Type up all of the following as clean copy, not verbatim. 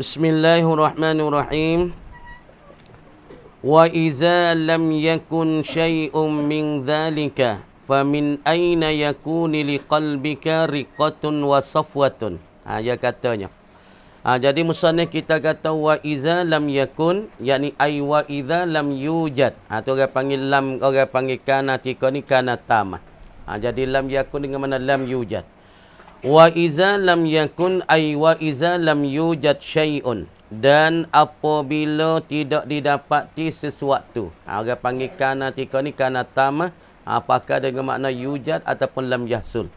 Bismillahirrahmanirrahim. Wa iza lam yakun syai'un min dhalika famin aina yakuni liqalbika riqatun wa safwatun. Dia katanya. Jadi musannif kita kata wa iza lam yakun, yakni ai wa iza lam yujad. Tu orang panggil lam, orang panggil kana, tika ni kana tamah. Jadi lam yakun dengan mana lam yujad. Wa iza lam yakun ay wa iza lam yujad syai'un, dan apabila tidak didapati sesuatu. Orang panggil kana tika ni kana tamah, apakah dengan makna yujad ataupun lam yahsul.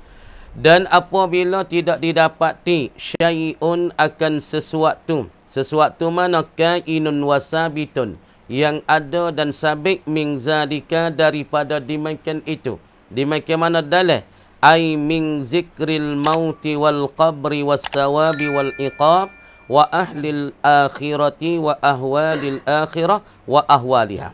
Dan apabila tidak didapati syai'un akan sesuatu. Sesuatu mana kainun wasabitun, yang ada dan sabit min zalika daripada dimakan itu. Dimakan mana dalih? Ay min zikril mauti wal qabri was sawabi wal iqab wa ahlil akhirati wa ahwalil akhirah wa ahwaliha.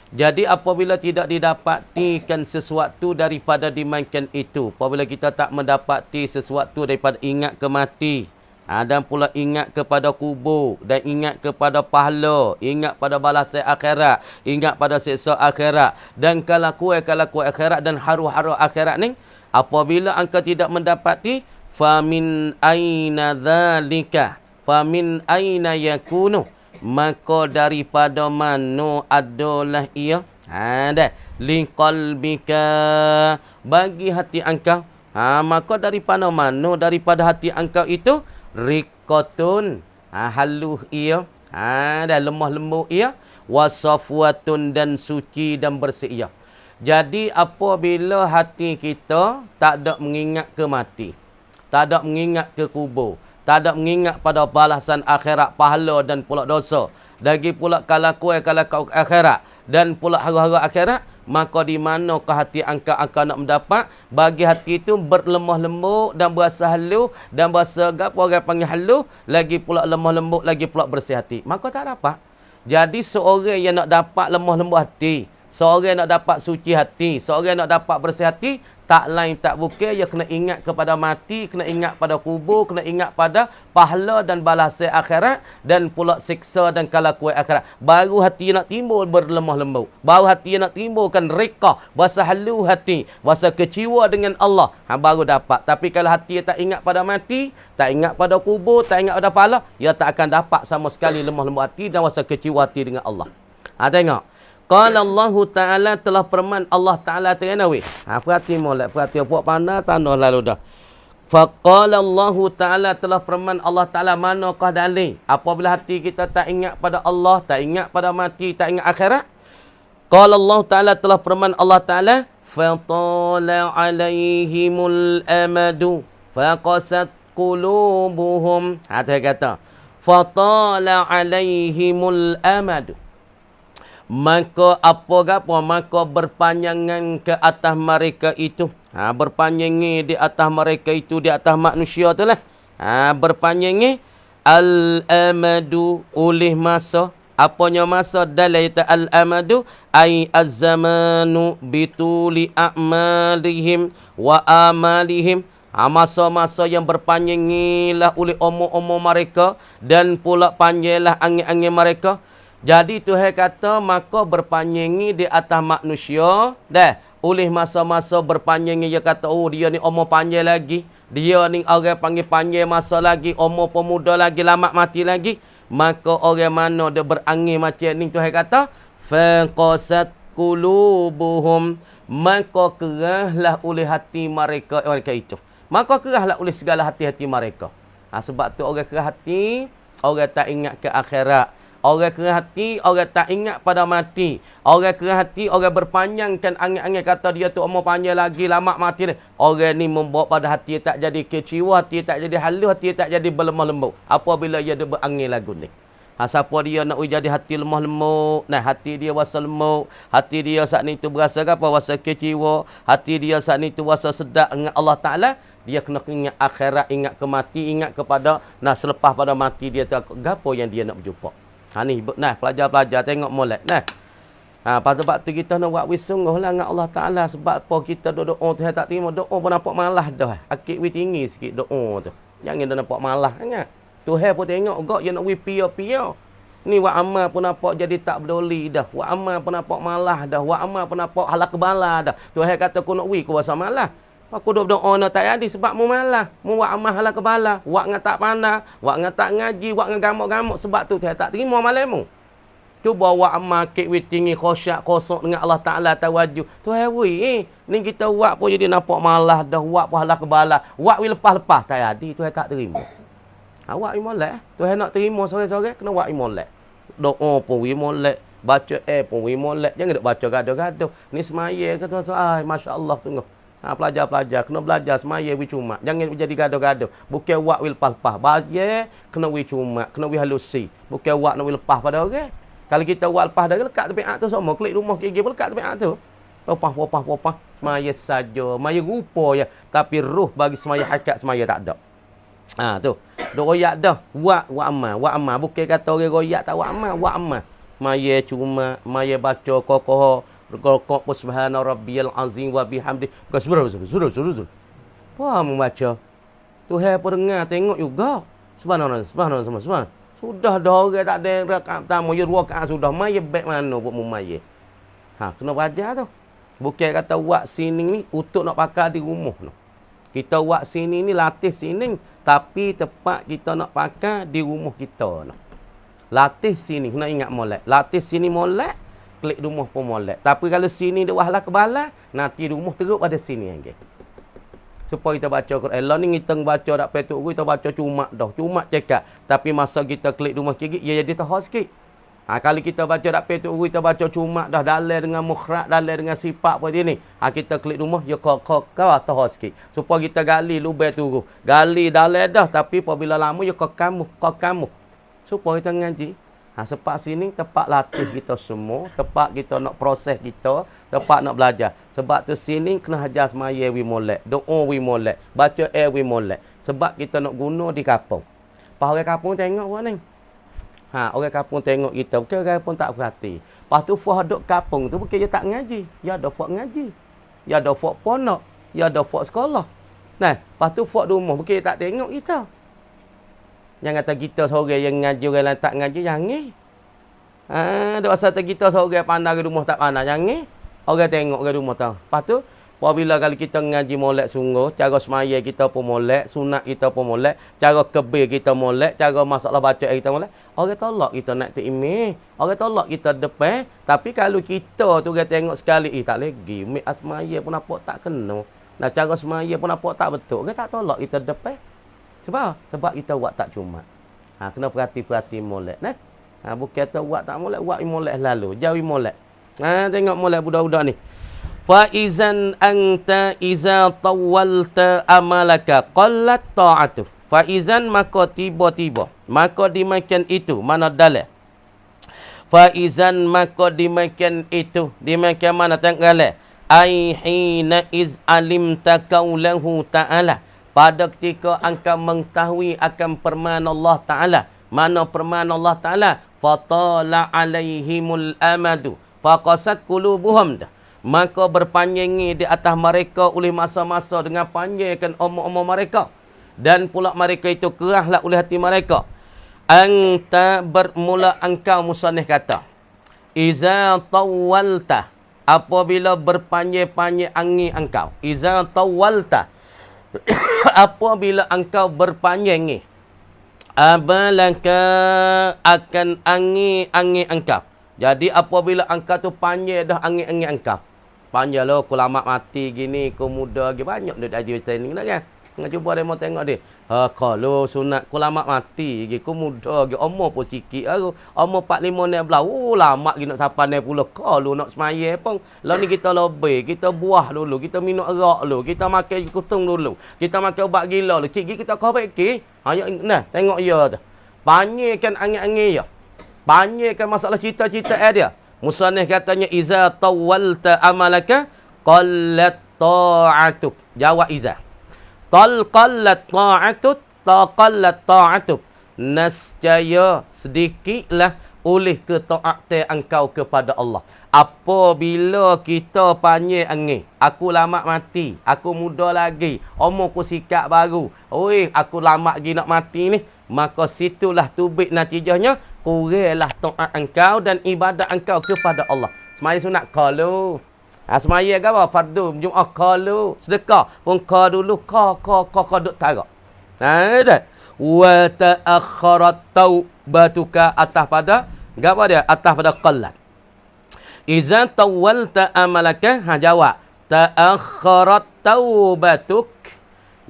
Jadi apabila tidak didapatikan sesuatu daripada dimakan itu, apabila kita tak mendapati sesuatu daripada ingat ke mati, dan pula ingat kepada kubur, dan ingat kepada pahala, ingat pada balasan akhirat, ingat pada siksa akhirat, dan kalau kuat akhirat dan haru-haru akhirat ni, apabila engkau tidak mendapati, famin aina dzalika, famin aina yakunu, maka daripada mana adalah ia, dah liqalbika, bagi hati engkau, maka daripada mana, daripada hati engkau itu, riqatun, haluh ia, dah lemah lembut ia, wasafwatun, dan suci dan bersih ia. Jadi apabila hati kita tak ada mengingat ke mati, tak ada mengingat ke kubur, tak ada mengingat pada balasan akhirat, pahala dan pula dosa, lagi pula kalakuan akhirat dan pula haru-haru akhirat, maka di manakah hati engkau akan nak mendapat? Bagi hati itu berlemah lembut dan berasa haluh, dan berasa orang panggil haluh, lagi pula lemah lembut, lagi pula bersih hati, maka tak dapat. Jadi seorang yang nak dapat lemah lembut hati, seorang nak dapat suci hati, seorang nak dapat bersih hati, tak lain tak bukan, dia kena ingat kepada mati, kena ingat pada kubur, kena ingat pada pahala dan balasan akhirat, dan pula siksa dan kalakuan akhirat. Baru hati nak timbul berlemah lembut. Baru hati nak timbulkan riqah, bahasa halu hati, bahasa kecewa dengan Allah. Baru dapat. Tapi kalau hati tak ingat pada mati, tak ingat pada kubur, tak ingat pada pahala, dia tak akan dapat sama sekali lemah lembut hati dan bahasa kecewa hati dengan Allah. Tengok. Qala Allah Ta'ala, telah firman Allah Ta'ala terenawi. Perhati molek, perhati puak pandai tanah lalu dah. Faqala Allah Ta'ala, telah firman Allah Ta'ala, manakah dalil apabila hati kita tak ingat pada Allah, tak ingat pada mati, tak ingat akhirat? Qala Allah Ta'ala, telah firman Allah Ta'ala, fatala alaihimul amadu faqasat qulubuhum. Dia kata fatala alaihimul amadu, maka maka berpanjangan ke atas mereka itu. Berpanjangan di atas mereka itu, di atas manusia tu lah. Berpanjangan al-amadu, oleh masa. Apanya masa? Dalaita al-amadu ay az-zamanu bituli a'malihim wa amalihim. Masa-masa yang berpanjangilah oleh umur-umur mereka, dan pula panjanglah angin-angin mereka. Jadi Tuhan kata, maka berpanjangi di atas manusia, oleh masa-masa berpanjangi. Dia kata, oh dia ni umur panjang lagi, dia ni orang panggil panjang masa lagi, umur pemuda lagi, lama mati lagi. Maka orang mana dia berangin macam ni, Tuhan kata, faqasat qulubuhum, maka kerahlah oleh hati mereka itu. Maka kerahlah oleh segala hati-hati mereka. Sebab tu orang kerah hati, orang tak ingat ke akhirat. Orang kerah hati, orang tak ingat pada mati. Orang kerah hati, orang berpanjangkan angin-angin, kata dia tu umur panjang lagi, lama mati. Orang ni membawa pada hati tak jadi kecewa, hati tak jadi halu, hati tak jadi berlemah lembut. Apabila dia berangin lagu ni. Siapa dia nak jadi hati lemah lembut, hati dia rasa lembut, hati dia saat ni tu berasa apa? Rasa kecewa, hati dia saat ni tu rasa sedap dengan Allah Ta'ala. Dia kena ingat akhirat, ingat ke mati, ingat kepada selepas pada mati dia tu gapo yang dia nak berjumpa. Ni, pelajar-pelajar tengok molek. Sebab tu kita nak buat wisungguhlah dengan Allah Ta'ala. Sebab apa kita doa Tuhan tak terima, doa pun nampak malah dah. Akid tinggi sikit doa tu. Jangan dia nampak malah sangat. Tuhan pun tengok gak dia nak wi pia-pia. Ni wak amal pun nampak jadi tak berdoli dah. Wak amal pun nampak malah dah. Wak amal pun nampak halak kebala dah. Tuhan kata aku nak wi ku rasa malah. Aku duk berdoa nak tak jadi sebab mu malah. Mu wak amal halak kebala. Wak ngak tak pandai, wak ngak tak ngaji, wak ngak gamuk-gamuk sebab tu Tuhan tak terima malammu. Cuba wak amal kek wi tinggi khosyak kosong dengan Allah Taala tawajuh. Tuhan wi ni kita wak pun jadi nampak malah dah. Wak pun halak kebala. Wak wi lepas-lepas tak jadi Tuhan tak terima. Awak molek. Tuhan nak terima sore-sore kena wak molek. Doa pun wi molek, baca pun wi molek. Jangan duk baca gaduh-gaduh. Ni semaya ke tuan-tuan. Ai masya-Allah sungguh. Pelajar-pelajar kena belajar semaya wi cuma. Jangan jadi gaduh-gaduh. Bukan wak wi lepas-lepas. Baca kena wi cuma, kena wi halusi. Bukan wak nak wi lepas pada orang. Kalau kita wak lepas dah lekat tepi tu semua klik rumah gigi pun lekat tepi tu. Popah. Semaya saja, semaya rupa ya. Tapi ruh bagi semaya hakikat semaya tak ada. Tu. Duk royak dah. Wak amal. Bukan kata orang royak tak wak amal. Maya cuma, maya baca kokoh. Rokok subhana rabbiyal azim wa bihamdi. Suruh. Apa membaca? Tuhan pun dengar, tengok juga. Subhanallah. Sudah dah orang tak ada rakaat pertama, ya rakaat sudah. Maya baik mana buat maya. Kena belajar tu. Bukan kata wak sini ni untuk nak pakai di rumah tu. Kita wak sini ni latih sini. Tapi tempat kita nak pakai di rumah kita. Latih sini, kena ingat molek. Latih sini molek, klik rumah pun molek. Tapi kalau sini dia wahlah kebala, nanti rumah teruk pada sini. Okay? Supaya kita baca Quran. Lah ni kita baca tak petuk kita baca cuma dah. Cuma cekak. Tapi masa kita klik rumah sikit, ia jadi tahu sikit. Kalau kita baca tak petuk kita baca cuma dah dalil dengan mukhraj, dalil dengan sifat apa dia ni. Kita klik rumah ya kau tahu sikit. Supaya kita gali lubang tu. Gali dalil dah tapi apabila lama ya kau kamu. Supaya kita ngaji. Sebab sini tempat latih kita semua, tempat kita nak proses kita, tempat nak belajar. Sebab tu sini kena hajar semaya wi molek, doa wi molek, baca wi molek. Sebab kita nak guna di kampung. Pas orang kampung tengok buat ni. Orang kampung tengok kita, bukan orang kampung tak berhati. Lepas tu fuh duk kampung tu bukan dia tak ngaji. Ya ada fuh ngaji. Ya ada fuh ponok. Ya ada fuh sekolah. Nah, lepas tu fuh rumah bukan dia tak tengok kita. Jangan kata kita seorang yang ngaji, orang lain tak ngaji, jangan. Duk asal kita seorang pandai ke rumah tak pandai, jangan. Orang tengok ke rumah tahu. Lepas tu, apabila kalau kita ngaji molek sungguh, cara semaya kita pun molek, sunat kita pun molek, cara kebir kita molek, cara masalah baca kita molek, orang tolak kita nak imej, orang tolak kita depan. Tapi kalau kita tu orang tengok sekali, tak lagi, umi asmaya pun nampak tak kena. Nah, cara semaya pun nampak tak betul, orang tak tolak kita depan. Sebab kita buat tak cuma. Kena perhati-perhati molek. Bukan kata buat tak molek, buat molek lalu. Jauhi molek. Tengok molek budak-budak ni. Fa izan anta iza tawalta amalaka qallat ta'atu. Fa izan maka tiba-tiba. Maka dimakan itu. Mana dalil? Fa izan maka dimakan itu. Dimakan mana tengok dalil? Ai hina iz alimta qaulahu ta'ala. Pada ketika engkau mengetahui akan firman Allah Ta'ala. Mana firman Allah Ta'ala? Fatala alaihimul amadu. Faqasat qulubuhum. Maka berpanjangi di atas mereka oleh masa-masa dengan panjangkan umur-umur mereka. Dan pula mereka itu kerahlah oleh hati mereka. Anta bermula engkau musannif kata. Iza tawalta. Apabila berpanjang-panjang angin engkau. Iza tawalta. Apabila engkau berpanjang ni, abalaka akan angin engkau. Jadi apabila engkau tu panjang dah angin engkau. Panjang lo, aku lama mati gini, aku muda lagi banyak dia ada training dah kan. Nak cuba demo tengok dia. Kalau sunat aku lama mati lagi, aku muda lagi, umur pun sikit aku. Umur 45 ni belah. Lama lagi nak sampai 60. Kalau nak semaya pun. Lalu ni kita lebih, kita buah dulu, kita minum arak dulu, kita makan kutung dulu, kita makan ubat gila dulu. Kiki kita kau baik ki. Nah, tengok dia tu. Panjangkan angin-angin ya. Panjangkan masalah cita-cita dia. Musannif katanya iza tawalta amalaka qallat ta'atuk. Jawab iza. Qallat ta'atuk. Nescaya sedikitlah oleh ketaatan engkau kepada Allah. Apabila kita panjang angin, aku lama mati, aku muda lagi, umurku sikap baru. Oi, aku lama lagi nak mati ni. maka situlah tubik natijahnya kuranglah taat engkau dan ibadat engkau kepada Allah. Semaya sunat qalu. Semaya ke apa? Fardu Jumaat qalu. Sedekah pun qa dulu qa duk tarak. Dah. Wa ta'akhkharat taubatuka atas pada apa dia? Atas pada qallat. Iza tawalta amalaka, jawab. Ta'akhkharat taubatuk,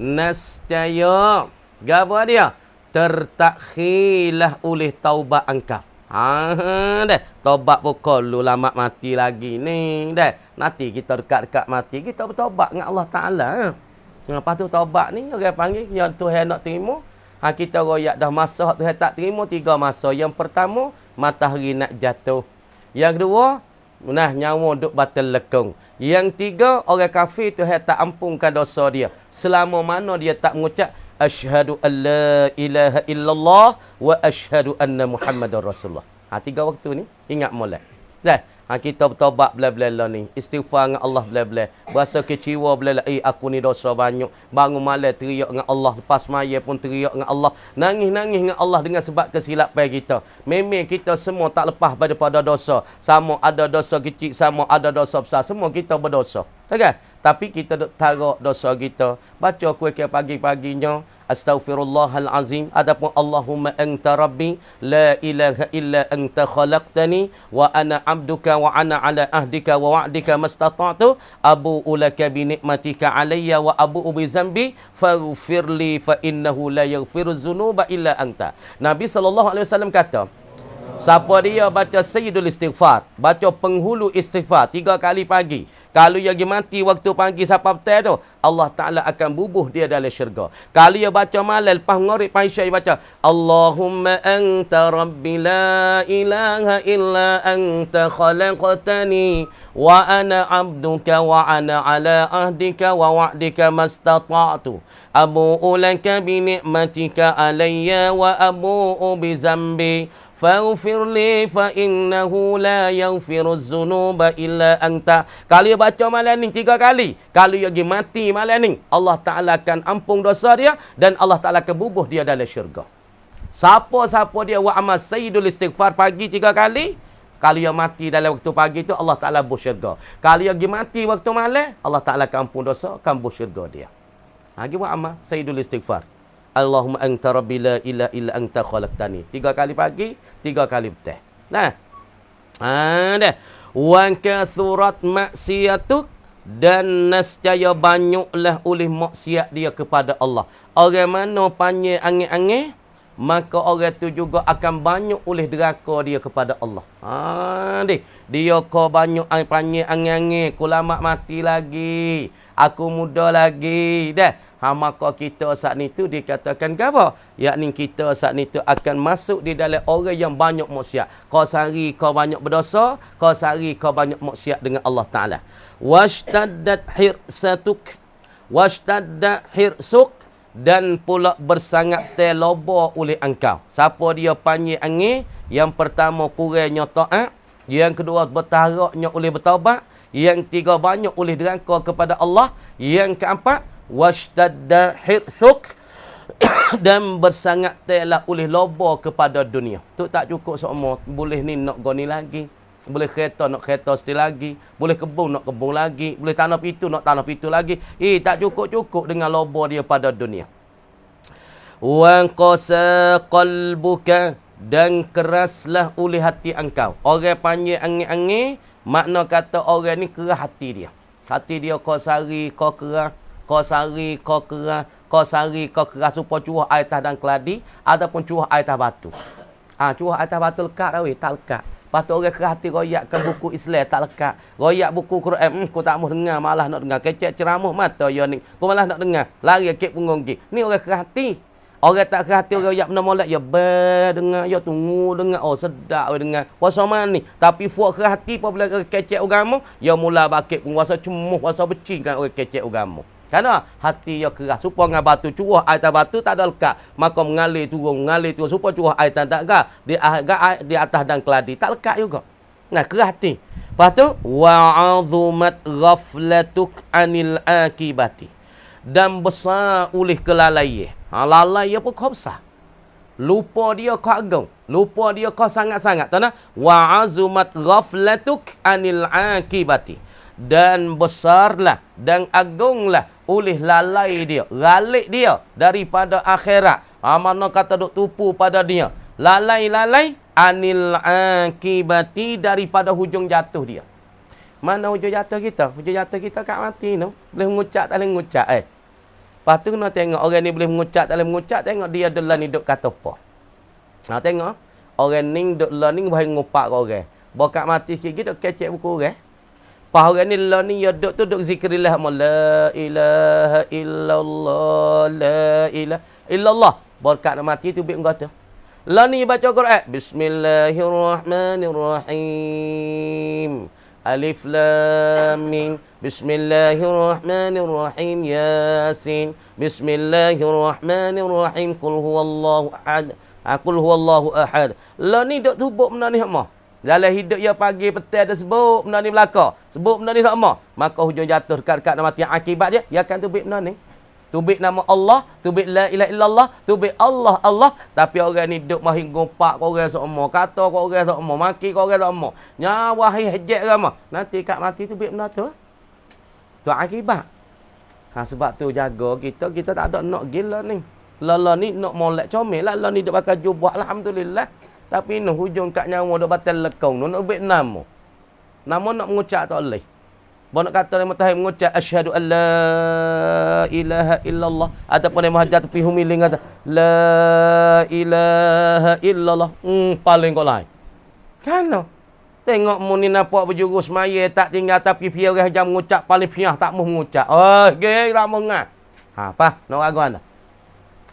nascaya. Apa dia? Tertakhilah oleh taubat engkau. Dah. Taubat pokok lu lama mati lagi ni. Dah. Nanti kita dekat-dekat mati, kita bertaubat dengan Allah Ta'ala. Lepas tu taubat ni, orang panggil, yang Tuhan nak terima. Kita royak dah masa Tuhan tak terima, 3 masa. Yang pertama, matahari nak jatuh. Yang kedua, nyawa duk batal lekung. Yang 3, orang kafir Tuhan tak ampunkan dosa dia. Selama mana dia tak mengucap, Asyhadu an la ilaha illallah wa asyhadu anna Muhammadar Rasulullah. 3 waktu ni, ingat molek. Dah. Kita bertaubat bela-bela ni. Istighfar dengan Allah bela-bela. Berasa kecewa bela-bela. Aku ni dosa banyak. Bangun malam teriak dengan Allah. Lepas maya pun teriak dengan Allah. Nangis-nangis dengan Allah dengan sebab kesilapan kita. Memang kita semua tak lepas daripada dosa. Sama ada dosa kecil, sama ada dosa besar. Semua kita berdosa. Okay? Tapi kita duk tarak dosa kita. Baca kuih-kuih pagi-paginya. Astaghfirullahalazim. Adapun Allahumma anta rabbi la ilaha illa anta khalaqtani wa ana abduka wa ana ala ahdika wa wa'dika mastata'tu abu'u laka bi ni'matika alayya wa abu'u bi zambi faghfirli fa innahu la yaghfiru dzunuba illa anta. Nabi SAW kata, siapa dia baca Sayyidul Istighfar, baca penghulu istighfar 3 kali pagi. Kalau dia pergi mati waktu pagi sampai petang tu, Allah Ta'ala akan bubuh dia dalam syurga. Kalau dia baca malam, lepas ngorek paisya, dia baca, Allahumma anta rabbi la ilaha illa anta khalaqtani wa ana abduka wa ana ala ahdika wa wa'dika mastata'tu. Abu'u laka bi ni'matika alayya wa abu'u bi zambi. Faghfir li fa innahu la yaghfiru dzunuba illa anta. Kalau dia baca malam ni 3 kali, kalau dia pergi mati malam ni, Allah Ta'ala akan ampun dosa dia dan Allah Ta'ala akan bubuh dia dalam syurga. Siapa-siapa dia wa amal Sayyidul Istighfar pagi 3 kali, kalau dia mati dalam waktu pagi tu, Allah Ta'ala bubuh syurga. Kalau dia pergi mati waktu malam, Allah Ta'ala akan ampun dosa, akan bubuh syurga dia. Lagi wa amal Sayyidul Istighfar. Allahumma anta rabbi la ilaha illa anta khalaqtani. 3 kali pagi, 3 kali petang. Nah. Dah. Wa kathurat maksiatuk, dan nescaya banyaklah oleh maksiat dia kepada Allah. Orang mana panggil angin-angin, maka orang tu juga akan banyak oleh deraka dia kepada Allah. Dia kau banyak panggil angin-angin, aku lama mati lagi, aku muda lagi. Dah. Maka kita saat ni tu dikatakan ke apa? Yakni kita saat ni tu akan masuk di dalam orang yang banyak maksiat. Kau sehari kau banyak berdosa, kau sehari kau banyak maksiat dengan Allah Ta'ala. Washtaddat hirsuk, dan pula bersangat terloba oleh engkau. Siapa dia panggil angin? Yang pertama kurangnya taat, yang kedua bertaraknya oleh bertaubat, yang ketiga banyak oleh deraka kepada Allah, yang keempat washtadda hirsuk, dan bersangat telah oleh loba kepada dunia. Tu tak cukup semua. Boleh ni nak goni lagi, boleh kereta nak kereta sekali lagi, boleh kebun nak kebun lagi, boleh tanah pitu nak tanah pitu lagi. Tak cukup-cukup dengan loba dia pada dunia. Wa qasa qalbuka, dan keraslah oleh hati engkau. Orang panggil angin-angin, makna kata orang ni keras hati dia. Hati dia kau sari, kau keras, kau sari, kau keras, kau sari, kau keras, supaya curah air atas dan keladi, ataupun curah air atas batu. Curah air atas batu lekat dah weh, tak lekat. Lepas tu orang keras hati royakkan buku Islam, tak lekat. Royak buku Quran, kau tak mau dengar, malah nak dengar. Kecek ceramah mata ya ni, kau malah nak dengar. Lari kek punggung ki. Ni orang keras hati. Orang tak keras hati, orang royak benda molek, ya dengar, ya tunggu dengar. Oh sedap dengar. Puasa mana ni? Tapi fuak keras hati apabila kecek agama, ya mula bakit pun rasa cemuh, rasa benci kan orang kecek agama. Kerana hati dia keras. Supaya dengan batu curah air atas batu tak ada lekat. Maka mengalir turun. Supaya curah air tak ada di atas dan keladi. Tak lekat juga. Nah, keras hati. Lepas tu, wa'adhumat ghaflatuk anil akibati. Dan besar oleh kelalaian. Lalai pun kau besar. Lupa dia kau agung. Lupa dia kau sangat-sangat. Tahu tak? Wa azumat ghaflatuk anil akibati. Dan besarlah dan agunglah oleh lalai dia, galik dia daripada akhirat. Mana kata duk tupu pada dia. Lalai-lalai anil akibati, daripada hujung jatuh dia. Mana hujung jatuh kita? Hujung jatuh kita kat mati tu. Boleh mengucap tak boleh mengucap Lepas tu kena tengok orang ni boleh mengucap tak boleh mengucap, tengok dia adalah ni duk kata apa. Tengok orang ni duk lah ni bahaya ngupak ke orang. Bawa kat mati sikit duk kecek buku orang. Pas orang ni lah ni ya duk tu duk zikrillah la ilaha illallah la ilaha illallah. Bawa kat mati tu bik kata. Lah ni baca Quran. Bismillahirrahmanirrahim. Alif Lam Mim. Bismillahirrahmanirrahim. Yasin. Bismillahirrahmanirrahim. Qul huwallahu ahad. Qul huwallahu ahad. Lah ni duk tubuk benda ni hak. Dalam hidup dia pagi petang ada sebut benda ni belaka. Sebut benda ni sama. Maka hujung jatuh dekat mati akibat dia akan tubik benda ni. Tubik nama Allah, tubik la ilaha illallah, tubik Allah, Allah. Tapi orang ni duk mahi gompak kau orang semua, kata kau orang semua, maki kau orang semua. Nyawa hejek ramah. Nanti kat mati tubik benda tu. Tu akibat. Sebab tu jaga kita tak ada nak gila ni. Lala ni nak molek comel lah. Lala ni duk pakai jubah alhamdulillah. Tapi ni hujung kat nyawa duk batal lekong. Nak ubik nama. Nama nak mengucap tak boleh. Bawa nak kata lima tahun mengucap asyhadu an la ilaha illallah. Ataupun yang mahajat tepi humiling kata la ilaha illallah. Paling kau lain. Kan? Tengok mu ni nampak berjurus maya tak tinggal tapi pihak orang jam mengucap paling pihak tak mau mengucap. Oh, gay tak mau ngah. Apa? Nak ragu anda?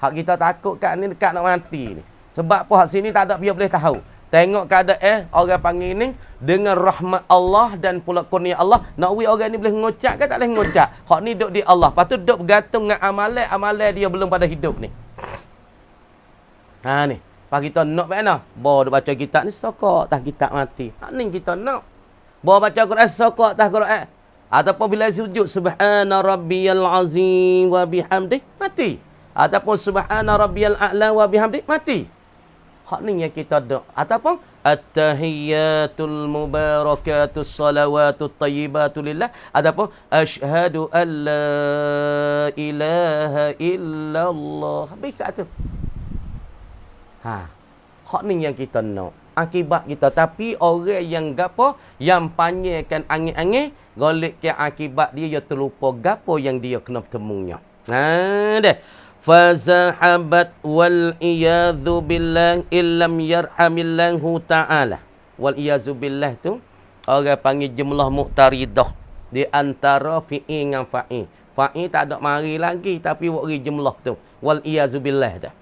Hak kita takut kat ni dekat nak mati ni. Sebab apa hak sini tak ada pihak boleh tahu. Tengok keadaan orang panggil ni dengan rahmat Allah dan pula kurnia Allah. Nak orang ni boleh mengucap ke tak boleh mengucap? Hak ni duduk di Allah. Lepas tu duduk bergantung dengan amalan dia belum pada hidup ni. Ni. Pas kita nak mana? Bawa duk baca kitab ni sokok tak kitab mati. Ni kita nak. Bawa baca Quran sokok tak Quran. Ataupun bila sujud subhana rabbiyal azim wa bihamdih mati. Ataupun subhana rabbiyal a'la wa bihamdih mati. Hak ni yang kita doa. Ataupun at-tahiyyatul mubarakatus salawatut thayyibatu lillah. Ataupun asyhadu an la ilaha illallah. Habis kat tu. Hak ni yang kita nak. Akibat kita. Tapi orang yang gapo yang panjangkan angin-angin, golek ke akibat dia terlupa gapo yang dia kena temunya. Deh. Fazahabat wal iyadzu billah illam yarhamillahu ta'ala. Wal iyadzu billah tu orang panggil jumlah muqtaridah di antara fi'il dengan fa'il. Fa'il tak ada mari lagi tapi wari jumlah tu. Wal iyadzu billah dah.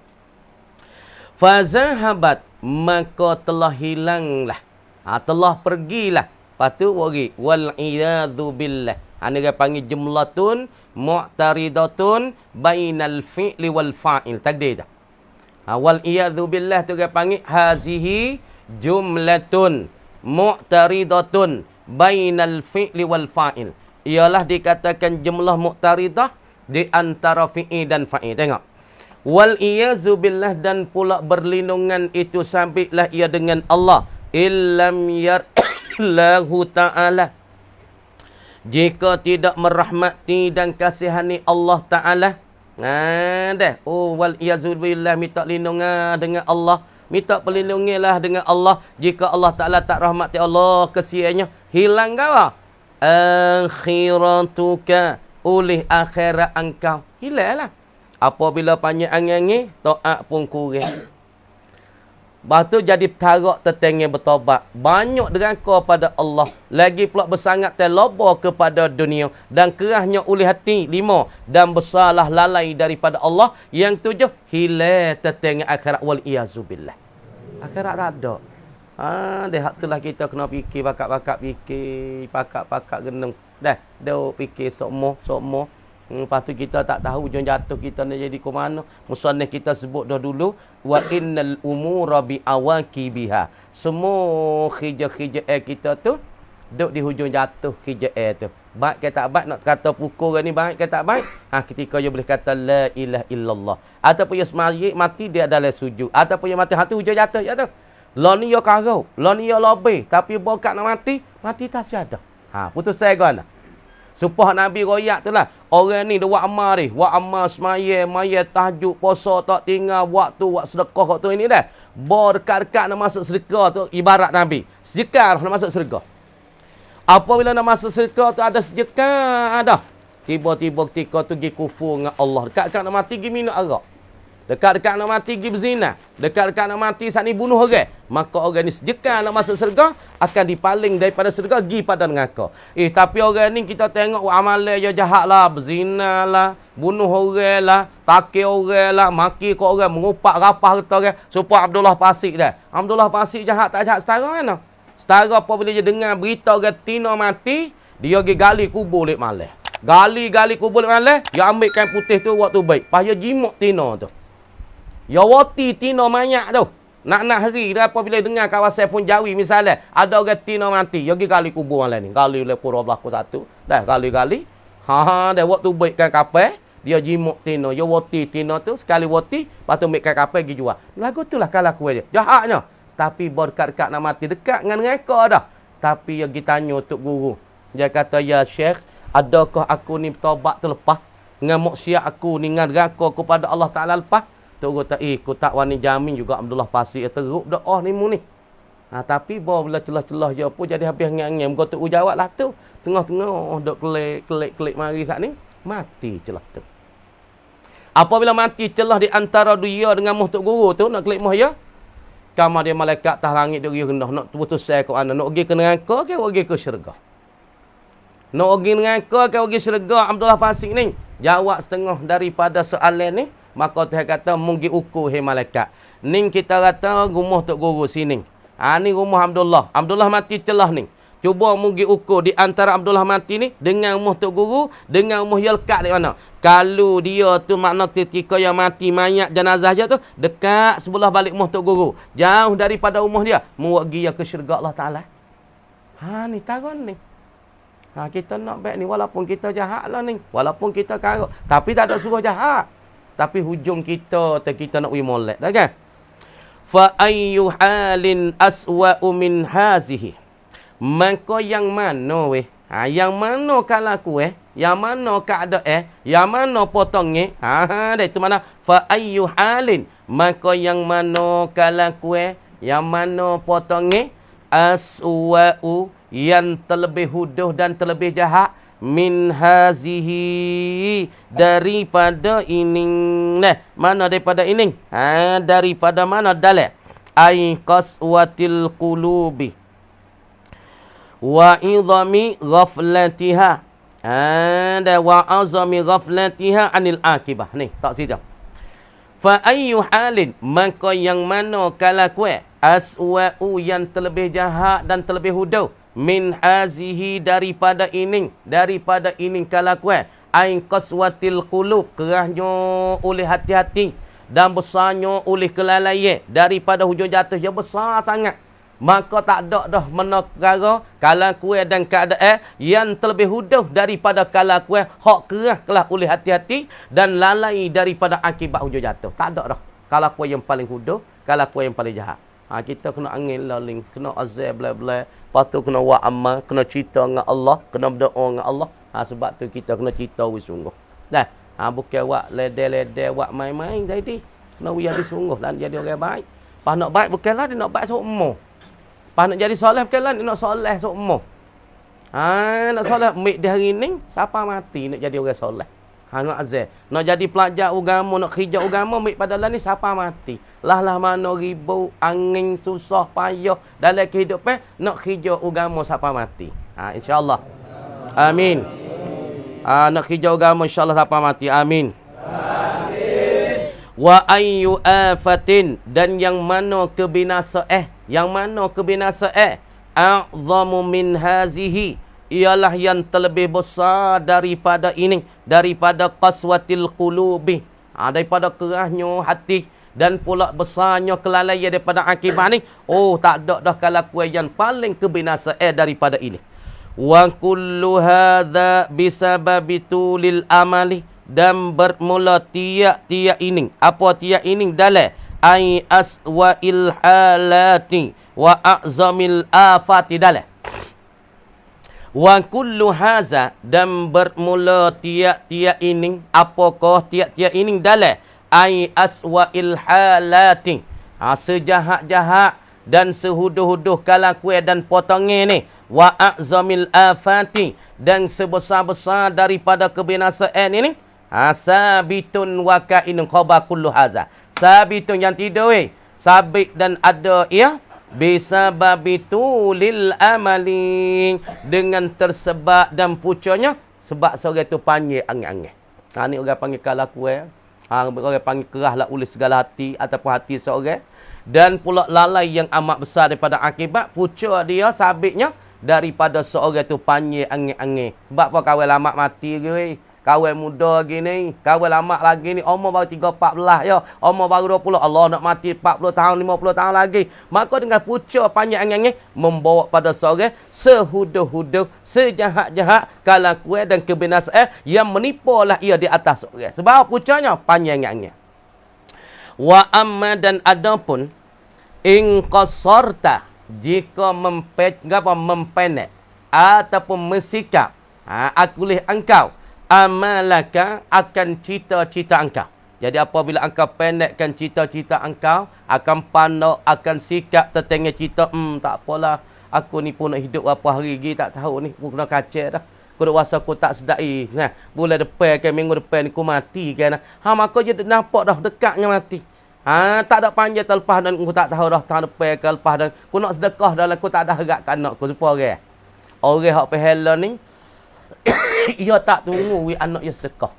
Fazahabat maka telah hilanglah. Telah pergilah. Patu wari wal iyadzu billah. Ane dia panggil jumlatun mu'taridatun bainal fi'li wal fa'il. Takdir dah. Wal iyadzu billah tu dia panggil hazihi jumlatun mu'taridatun bainal fi'li wal fa'il. Ialah dikatakan jumlah mu'taridah di antara fi'il dan fa'il. Tengok. Wal iyadzu billah dan pula berlindungan itu sampailah ia dengan Allah. Illam yarlahu ta'ala. Jika tidak merahmati dan kasihani Allah Ta'ala. Wal iyazubillah, minta lindungan dengan Allah. Minta perlindungilah dengan Allah. Jika Allah Ta'ala tak rahmati Allah, kesiannya hilang kau. Akhiratuka, oleh akhirat engkau. Hilanglah. Apabila panjang angin-angin, ta'at pun kurang. Lepas tu jadi tarak tetangga bertobat. Banyak deraka pada Allah. Lagi pula bersangat terloba kepada dunia. Dan kerahnya oleh hati. 5. Dan besarlah lalai daripada Allah. Yang 7. Hilang tetangga akhirat wal iyazubillah. Akhirat tak ada. Dah itulah kita kena fikir. Pakak-pakak fikir. Pakak-pakak geneng. Dah fikir sokmo. Lepas tu kita tak tahu hujung jatuh kita nak jadi ke mana. Musannif kita sebut dah dulu. Wa innal umura bi awaqibiha. Semua khija-khija kita tu duduk di hujung jatuh khija tu. Baik ke tak baik, nak kata pukul orang ni baik ke tak baik, ketika dia boleh kata la ilaha illallah. Ataupun dia semayik mati dia dalam sujud. Ataupun dia mati hati hujung jatuh. Lah ni dia karau, lah ni dia lebih, tapi bokat nak mati tak syahadah. Putus saya gana. Supaya Nabi royak tu lah. Orang ni dia buat amal ni. Buat amal semaya, maya, tahajud, puasa, tak tinggal, waktu, buat sedekah tu ini dah. Dekat-dekat nak masuk sedekah tu, ibarat Nabi. Sedekah nak masuk sedekah. Apabila nak masuk sedekah tu ada sedekah, ada. Tiba-tiba ketika tu pergi kufur dengan Allah. Dekat-dekat nak mati, pergi minum arak. Dekat-dekat nak mati, pergi berzina. Dekat-dekat nak mati, saat ni bunuh orang. Maka orang ni sedekah nak masuk syurga, akan dipaling daripada syurga, pergi pada neraka. Tapi orang ni kita tengok amalan dia jahat lah. Berzina lah, bunuh orang lah, takir orang lah, maki ke orang, mengupak rapah kata orang. Supaya Abdullah Pasik dah. Abdullah Pasik jahat tak jahat setara mana? Setara apabila dia dengar berita orang Tino mati, dia pergi gali kubur lek malam. Gali kubur lek malam, dia ambil kain putih tu waktu baik. Pas dia jimuk Tino tu. Ya wati Tino mayat tu. Nak hari dia apabila dengar kawasan Punjawi misalnya, ada orang Tino mati, dia pergi gali kubur malam ni. Gali oleh pura berlaku satu. Dah gali. Dah waktu baik kan kapal, dia jimuk Tino. Ya wati Tino tu, sekali wati, lepas tu ambil kain kapal pergi jual. Lagu tu lah kalau kuih dia. Jahatnya. Tapi berdekat-dekat nak mati, dekat dengan mereka dah. Tapi dia pergi tanya Tok Guru. Dia kata, ya Syekh, adakah aku ni bertobat terlepas? Dengan maksiat aku ni, dengan neraka aku pada Allah Ta'ala lepas? Tok Guru tak, aku tak wani jamin juga Abdullah Pasik teruk doa ni mu ni. Tapi bila celah-celah je pun jadi habis ngang-ngang. Muka Tok Guru jawab lah tu. Tengah-tengah, duk kelik mari saat ni. Mati celah tu. Apabila mati celah di antara dia dengan muh Tok Guru tu, nak kelik muh ya. Kamar dia malaikat tah langit dia rendah. Nak putus saya ke mana? Nak pergi ke neraka ke pergi ke syurga? Nak pergi neraka ke pergi syurga Abdullah Pasik ni? Jawab setengah daripada soalan ni. Maka Tuhan kata, munggi ukur hai malaikat. Ni kita kata rumah Tok Guru sini. Ni rumah Abdullah. Abdullah mati celah ni. Cuba munggi ukur di antara Abdullah mati ni dengan rumah Tok Guru, dengan rumah yang lekat di mana. Kalau dia tu makna ketika yang mati mayat jenazah dia tu dekat sebelah balik rumah Tok Guru, jauh daripada rumah dia, muak dia ke syurga Allah Taala. Ni tagon ni. Kita nak baik ni walaupun kita jahat lah ni, walaupun kita karut, tapi tak ada suruh jahat. Tapi hujung kita nak pergi molek. Dah kan? Fa ayyu halin aswa'u min hazihi. Maka yang mana weh? Yang mana kalaku Yang mana keadaan yang mana potongnya? Dah itu mana? Fa ayyu halin. Maka yang mana kalaku yang mana potongnya? Aswa'u, yang terlebih huduh dan terlebih jahat. Min hazihi, daripada ini. Mana daripada ini? Daripada mana dalil? Ai qaswatil qulubi wa idhami ghaflatiha. Wa azami ghaflatiha anil akibah. Ni tak situ. Fa ayyu halin, maka yang mana kalaku aswa'u, yang terlebih jahat dan terlebih huduh. Min hazihi, daripada ini kalakuan. Ain qaswatil qulub, kerahnya oleh hati-hati dan besarnya oleh kelalaian. Daripada hujung jatuh dia besar sangat. Maka tak ada dah menakara kalakuan dan keadaan yang terlebih huduh daripada kalakuan hak kerah kelah oleh hati-hati dan lalai daripada akibat hujung jatuh. Tak ada dah kalakuan yang paling huduh, kalakuan yang paling jahat. Kita kena angin laling, kena azab bla-bla. Lepas tu kena buat amal, kena cerita dengan Allah, kena berdoa dengan Allah. Sebab tu kita kena cerita sungguh. Dah. Bukan buat lede-lede, buat main-main jadi. Kena jadi sungguh dan jadi orang baik. Pas nak baik bukanlah dia nak baik semua. Pas nak jadi soleh bukanlah dia nak soleh semua. Nak soleh mik di hari ni, siapa mati nak jadi orang soleh. Nak azab. Nak jadi pelajar agama, nak kerja agama mik pada lah ni siapa mati. Lah mana ribu, angin, susah, payah dalam kehidupan, nak kerja agama siapa mati. InsyaAllah. Amin. Nak kerja agama insyaAllah siapa mati. Amin. Amin. Wa ayyu afatin, dan yang mana kebinasaan, a'zamu min hazihi, ialah yang terlebih besar daripada ini, daripada qaswatil qulubi, daripada kerahnya hati dan pula besarnya kelalaian daripada akibat ni. Tak ada dah kalakuan yang paling kebinasaan daripada ini. Wa kullu hadza bisababi tulil amali, dan bermula tiap-tiap ini. Apa tiap ini? Dalil ai aswa'il halati wa a'zamil afati. Dalil wa kullu haza, dan bermula tiap-tiap ini. Apakah tiap-tiap ini? Dalil ai aswa'il halati, sejahat-jahat dan sehuduh-huduh kalakuan dan potongnya ni. Wa a'zamil afati, dan sebesar-besar daripada kebinasaan ini. Sabitun wa ka'inun khabar kullu haza. Sabitun yang tidur sabit dan ada ia. Bisababitu lil amali, dengan tersebab dan pucanya sebab seorang tu panggil angin-angin. Ni orang panggil kalakuan. Orang panggil kerah lah oleh segala hati ataupun hati seorang. Dan pula lalai yang amat besar daripada akibat pucuk dia sabitnya daripada seorang tu panggil angin-angin. Sebab apa kawan lama mati ke? Kawan muda gini, kawan lama lagi ni, umur baru 3-14 ya. Umur baru 20, Allah nak mati 40 tahun, 50 tahun lagi. Maka dengan pucuk panggil angin-angin membawa pada seorang sehuduh-huduh, sejahat-jahat kelakuan dan kebinasaan yang menipulah ia di atas seorang. Sebab pucuknya panggil angin-angin. Wa amma, dan adapun in qasarta, jika mempendek ataupun mesikap akulih engkau amalaka, akan cita-cita engkau. Jadi apabila engkau pendekkan cita-cita engkau, akan pandang, akan sikap tertengah cita, tak apalah, aku ni pun nak hidup berapa hari lagi tak tahu ni, aku kena kacau dah. Aku dah rasa aku tak sedai. Nah, bulan depan ke minggu depan ni aku mati kan. Maka je nampak dah dekatnya mati. Tak ada panjang terlepas dan aku tak tahu dah tahun depan ke lepas dan aku nak sedekah dah aku tak ada harap kat anak aku supaya orang. Orang hak pehela ni ia tak tunggu anak ia sedekah.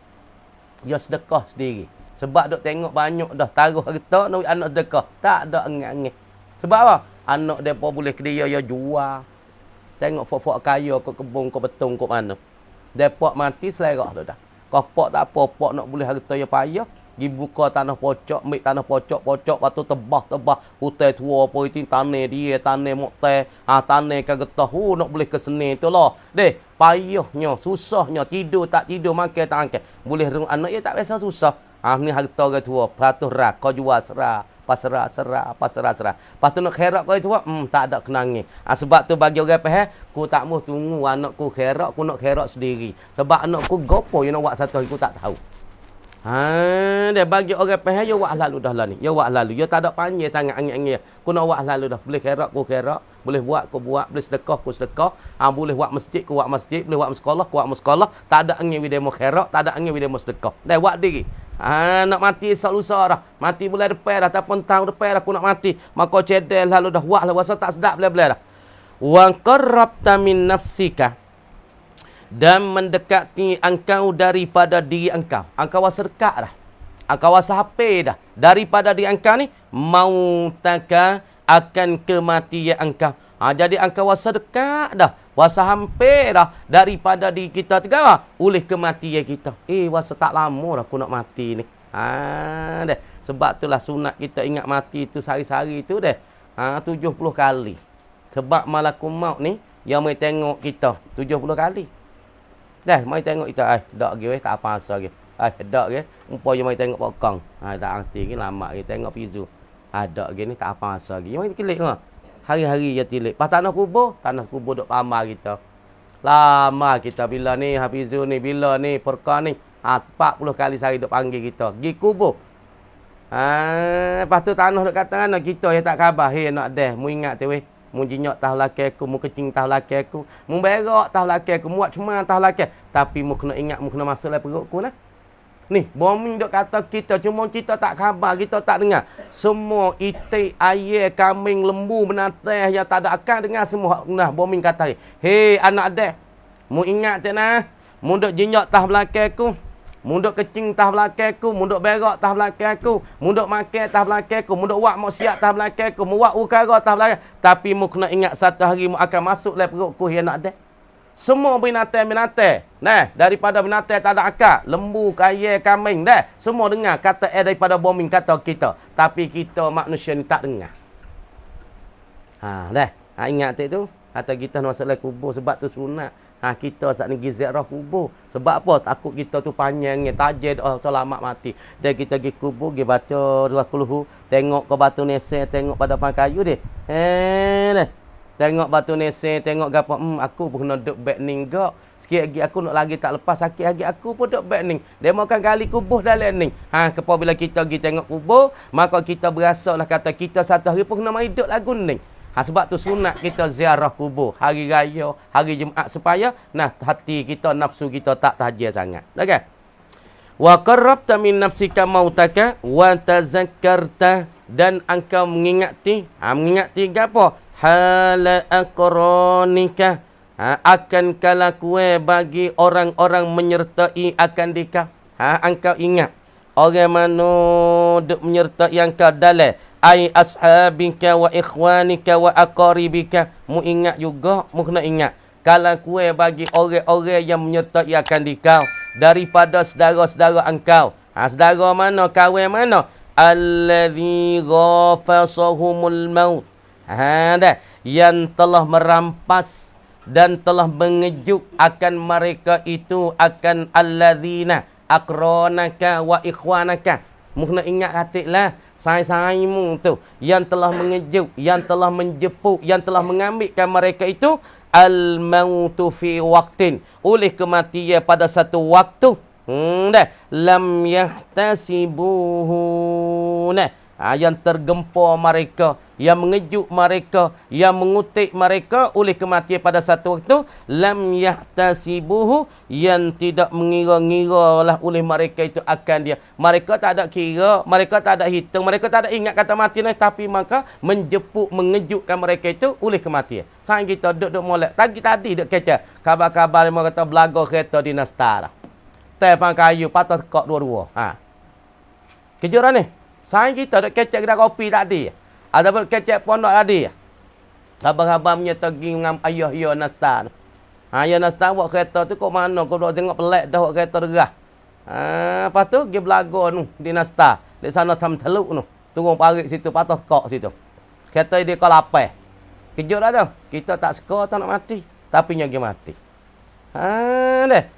Ia sedekah sendiri. Sebab dok tengok banyak dah taruh harta nak anak sedekah. Tak ada angin-angin. Sebab apa? Anak depa boleh ke dia jual. Tengok fok-fok kaya ke kebun ke betung ke mana. Depa mati selerah dah. Kau pak tak apa, pak nak boleh harta ya payah. Pergi buka tanah pocok, ambil tanah pocok-pocok, lepas tu tebah-tebah. Hutai tua apa itu, tanah dia, tanah moktai, tanah ke getah. Nak boleh ke seni tu lah. Deh, payahnya, susahnya, tidur tak tidur, makan tak makan. Boleh renung anak, ya tak biasa susah. Ni harta orang tua, patuh rah, kau jual serah. Pasrah. Lepas tu nak khairat kau tua, tak ada kenangan. Sebab tu bagi orang faham, aku tak mau tunggu anak ku khairat, aku nak khairat sendiri. Sebab anak ku gopo, you nak buat satu hari, aku tak tahu. Dia bagi orang faham, ya buat lalu dah lah ni. Ya buat lalu. Ya tak ada panjang sangat angin-angin. Aku nak buat lalu dah. Boleh khairat, aku khairat. Boleh buat, aku buat. Boleh sedekah, aku sedekah. Boleh buat masjid, aku buat masjid. Boleh buat sekolah, aku buat sekolah. Tak ada angin video khairat, tak ada angin video sedekah. Dah buat diri. Nak mati esok lusa dah. Mati bulan depan dah. Ataupun tahun depan dah aku nak mati. Maka cedel lalu dah. Buat lah. Rasa tak sedap belah-belah dah. Wa qarrabta min nafsika, dan mendekati engkau daripada diri engkau. Engkau rasa dekat dah. Engkau rasa hampir dah. Daripada diri engkau ni, mautaka, akan kematian engkau. Jadi engkau rasa dekat dah. Rasa hampir dah daripada diri kita tegak oleh kematian kita. Rasa tak lama dah aku nak mati ni. Dah. Sebab itulah sunat kita ingat mati tu sehari-hari tu dah. 70 kali. Sebab malakul maut ni yang mai tengok kita 70 kali. Dah, mai tengok kita. Dak lagi tak apa asa lagi. Dak lagi. Umpama mai tengok pokong. Tak arti lagi lama lagi tengok pizu. Dak lagi ni tak apa asa lagi. Mai kelik hari-hari je tilik. Pas tanah kubur duk pamer kita. Lama kita bila ni Hafizul ni, bila ni Furqan ni. 40 kali sehari duk panggil kita. Pergi kubur. Lepas tu tanah duk kata anak kita yang tak khabar. Nak dah, mu ingat tu weh. Mu jinyok tahu laki aku, mu kecing tahu laki aku. Mu berak tahu laki aku, mu buat cuma tahu laki. Tapi mu kena ingat, mu kena masuk dalam perut aku nah. Ni, bombing duk kata kita, cuma kita tak khabar, kita tak dengar. Semua itik, ayam, kambing, lembu, binatang yang tak ada akal dengar semua. Nah, bombing kata, hei anak dek, mu ingat tak nah? Mu duk jinyok tahu laki aku. Mu duk kecing tahu laki aku, mu duk berak tahu laki aku, mu duk makan tahu laki aku, mu duk buat maksiat tahu laki aku, mu buat ukara tahu laki. Tapi mu kena ingat satu hari mu akan masuk dalam perutku yang nak dek. Semua binatang-binatang, nah, daripada binatang tak ada akal, lembu, kaya, kambing, dah, semua dengar kata daripada bombing kata kita. Tapi kita manusia ni tak dengar. Dah, ingat tu. Kata kita nak masalah kubur sebab tu sunat. Kita saat ni pergi ziarah kubur. Sebab apa? Takut kita tu panjangnya tajir selamat mati. Dan kita pergi kubur, pergi baca dua kuluhu, tengok ke batu nese, tengok pada pang kayu dia. Tengok batu nese, tengok gapo, aku pun nak duk back ning gak. Sikit lagi aku nak lagi tak lepas sakit lagi aku pun duk back ning. Dia makan kali kubur dalam ning. Apabila kita pergi tengok kubur, maka kita berasalah kata kita satu hari pun nak hidup lagu ning. Sebab tu sunat kita ziarah kubur hari raya, hari Jumaat supaya hati kita, nafsu kita tak tajir sangat. Okey. Wa qarrabta min nafsika mautaka wa tazakkarta, dan engkau mengingati apa? Hala aqranika, akan kalakuan bagi orang-orang menyertai akan dika. Engkau ingat orang mana duk menyertai engkau dalam ai ashabika wa ikhwanika wa aqaribika. Mu ingat juga, mu kena ingat kalau kue bagi orang-orang yang menyertai akan dikau daripada saudara-saudara engkau. Saudara mana, kawan mana? Allazi ghafasahumul maut. Yang telah merampas dan telah mengejut akan mereka itu, akan allazina aqranaka wa ikhwanaka. Mu kena ingat katiklah sai-saimu tu yang telah mengejut, yang telah menjepuk, yang telah mengambilkan mereka itu al-mautu fi waqtin, oleh kematian pada satu waktu. Lam yahtasibuhu. Yang tergempar mereka, yang mengejut mereka, yang mengutik mereka oleh kematian pada satu waktu. Lam yahtasibuhu, yang tidak mengira-ngira lah oleh mereka itu akan dia. Mereka tak ada kira, mereka tak ada hitung, mereka tak ada ingat kata mati lah, tapi maka menjepuk, mengejutkan mereka itu oleh kematian. Sayang kita duduk molek. Tadi duk keca. Kabar-kabar yang kata belaga kereta di Nastara. Tepang kayu patah tekak dua-dua. Kejuran ni. Sayang kita duk kecek kedai kopi tadi. Ada pun kecek pondok tadi. Khabar-khabar menyertai dengan ayah Nastar. Ayah Nastar buat kereta tu kok mana? Kau duk tengok pelak dah buat kereta derah. Lepas tu dia belaga tu di Nastar. Di sana tam teluk tu. Turun parit situ, patah kok situ. Kereta dia kau lapar. Kejut dah tu. Kita tak suka tak nak mati. Tapi nyagi mati.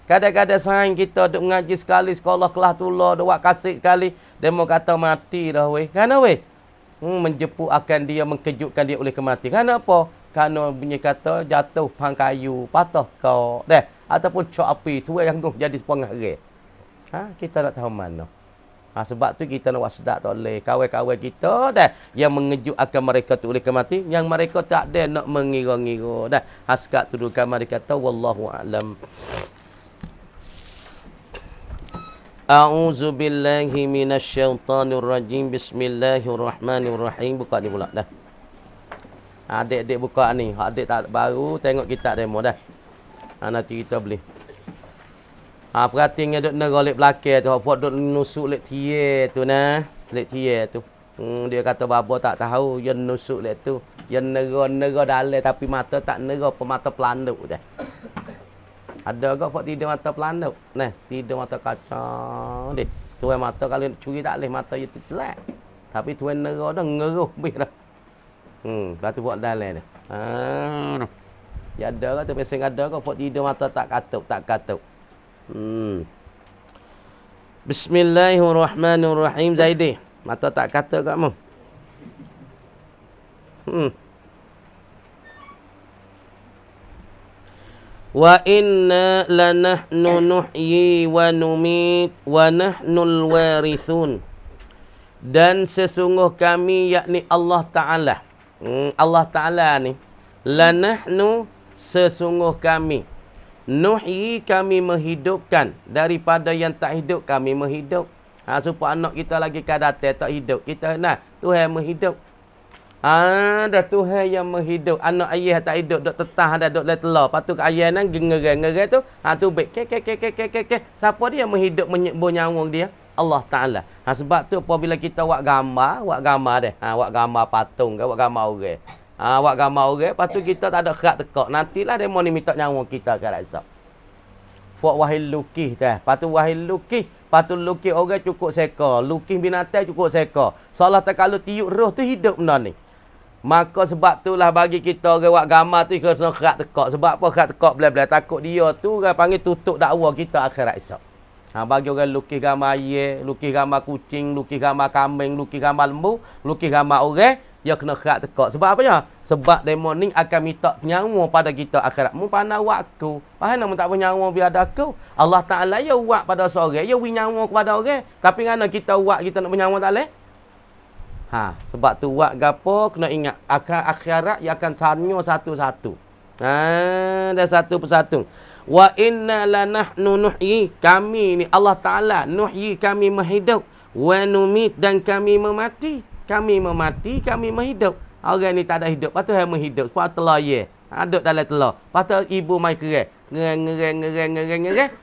Kadang-kadang sayang kita duk ngaji sekali, sekolah kelas tulah, duk buat kasih sekali. Dia mau kata mati dah weh. Kenapa weh? Menjepuk akan dia, mengkejutkan dia oleh kematian. Kenapa? Kerana bunyi kata jatuh pang kayu, patah kau. Ataupun cok api, tu yang jadi sepengah. Kita tak tahu mana. Sebab tu kita nak wasdak tak boleh. Kawan-kawan kita yang mengejut akan mereka tu oleh kematian, yang mereka tak ada nak mengira-ngira. Haskat tuduhkan mereka kata wallahu a'lam. A'udzu billahi minasyaitonir rajim. Bismillahirrahmanirrahim. Buka ni pula dah. Adik-adik buka ni. Adik tak baru tengok kitab demo dah. Nanti kita beli. Perhatiannya duk nerolek belakang tu. Hak duk nusuk lek tie tu nah. Lek tie tu. Dia kata babo tak tahu yang nusuk lek tu. Yang nera dalam tapi mata tak nera, mata pelanduk dah. Ada ke hak tidur mata pelanduk? Nah, tidur mata kaca deh. Tuan mata kalau curi tak leh, mata itu telak. Tapi tuan nera dah ngeruh bih dah. Lepas tu buat dalam dah. Ya ada ke tu mesing ada ke hak tidur mata tak katup. Bismillahirrahmanirrahim. Zaidi, mata tak kata kamu. Wa inna lanahnu nuhyi wa numit wa nahnul warithun. Dan sesungguh kami, yakni Allah Ta'ala. Allah Ta'ala ni. Lanahnu, sesungguh kami. Nuhyi, kami menghidupkan. Daripada yang tak hidup, kami menghidup. Supaya anak kita lagi kadate tak hidup. Kita Tuhan menghidup. Dah Tuhan yang menghidup. Anak ayah tak hidup, duk tetah dah duk telur. Lepas tu ayah nang ngerai tu, tu baik ke. Siapa dia yang menghidup menyambung dia? Allah Ta'ala. Sebab tu apabila kita buat gambar deh. Buat gambar patung ke, buat gambar orang. Buat gambar orang, lepas tu kita tak ada kerak tekak. Nantilah dia mau ni minta nyawa kita ke Raisa. Buat wahil lukis dah. Lepas tu wahil lukis. Lepas tu lukis orang cukup seka. Lukis binatang cukup seka. Salah tak kalau tiup roh tu hidup benda ni. Maka sebab itulah bagi kita orang buat gambar tu kena kerak tekak. Sebab apa kerak tekak belah-belah? Takut dia tu orang panggil tutup dakwa kita akhirat esok. Bagi orang lukis gambar ayam, lukis gambar kucing, lukis gambar kambing, lukis gambar lembu, lukis gambar orang, dia kena kerak tekak. Sebab apa ya? Sebab demo ni akan minta nyawa pada kita akhirat. Mu pandai waktu. Faham nak tak nyawa biar ada aku. Allah Taala ya buat pada seorang, ya wi nyawa kepada orang. Tapi kerana kita buat kita nak bernyawa tak leh? Sebab tu buat gapo kena ingat akhirat ia akan tanya satu-satu. Dan satu persatu. Wa inna lanahnu nuhyi, kami ni Allah Taala nuhyi, kami menghidup, wa numit, dan kami memati. Kami memati, kami menghidup. Orang ni tak ada hidup, patut dia menghidup. Sebab telur ye. Duduk dalam telur. Patut ibu mai kerang. Ngereng.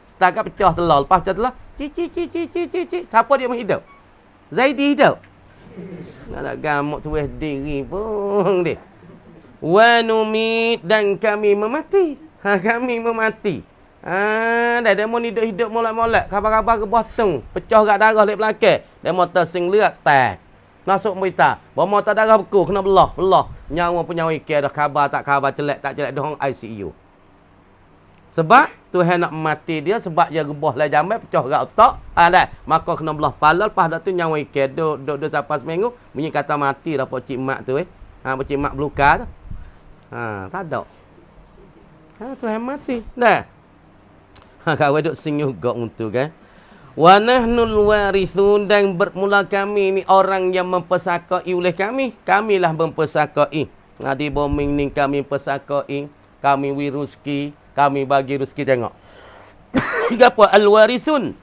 Setakat pecah telur. Lepas pecah telur, ci. Siapa dia menghidup? Zaidi hidup. Nak gamuk tu diri pun dia. Wa numit, dan kami memati. Kami memati. Dah demo ni hidup molek-molek. Khabar-khabar ke botong. Pecah kat darah lek belakang. Demo tersing liat tak. Masuk berita. Bawa motor darah beku kena belah. Nyawa penyawa ikan dah khabar tak khabar, celek tak celek dohong ICU. Sebab Tuhan nak mati dia sebab dia rebah lah jambai pecah kat otak. Maka kena belah kepala, lepas dah tu nyawa ikan duduk sampai seminggu bunyi kata mati dah pak cik mak tu pak cik mak berluka tu. Tak ada. Tuhan mati. Dah. Kau duduk sing juga untuk kan. Wa nahnul warithun, dan bermula kami ni orang yang mempesakai oleh kami. Kamilah mempesakai. Di bombing ni kami pesakai. Kami wiruski. Kami bagi rezeki, tengok. Apa? Al-warisun.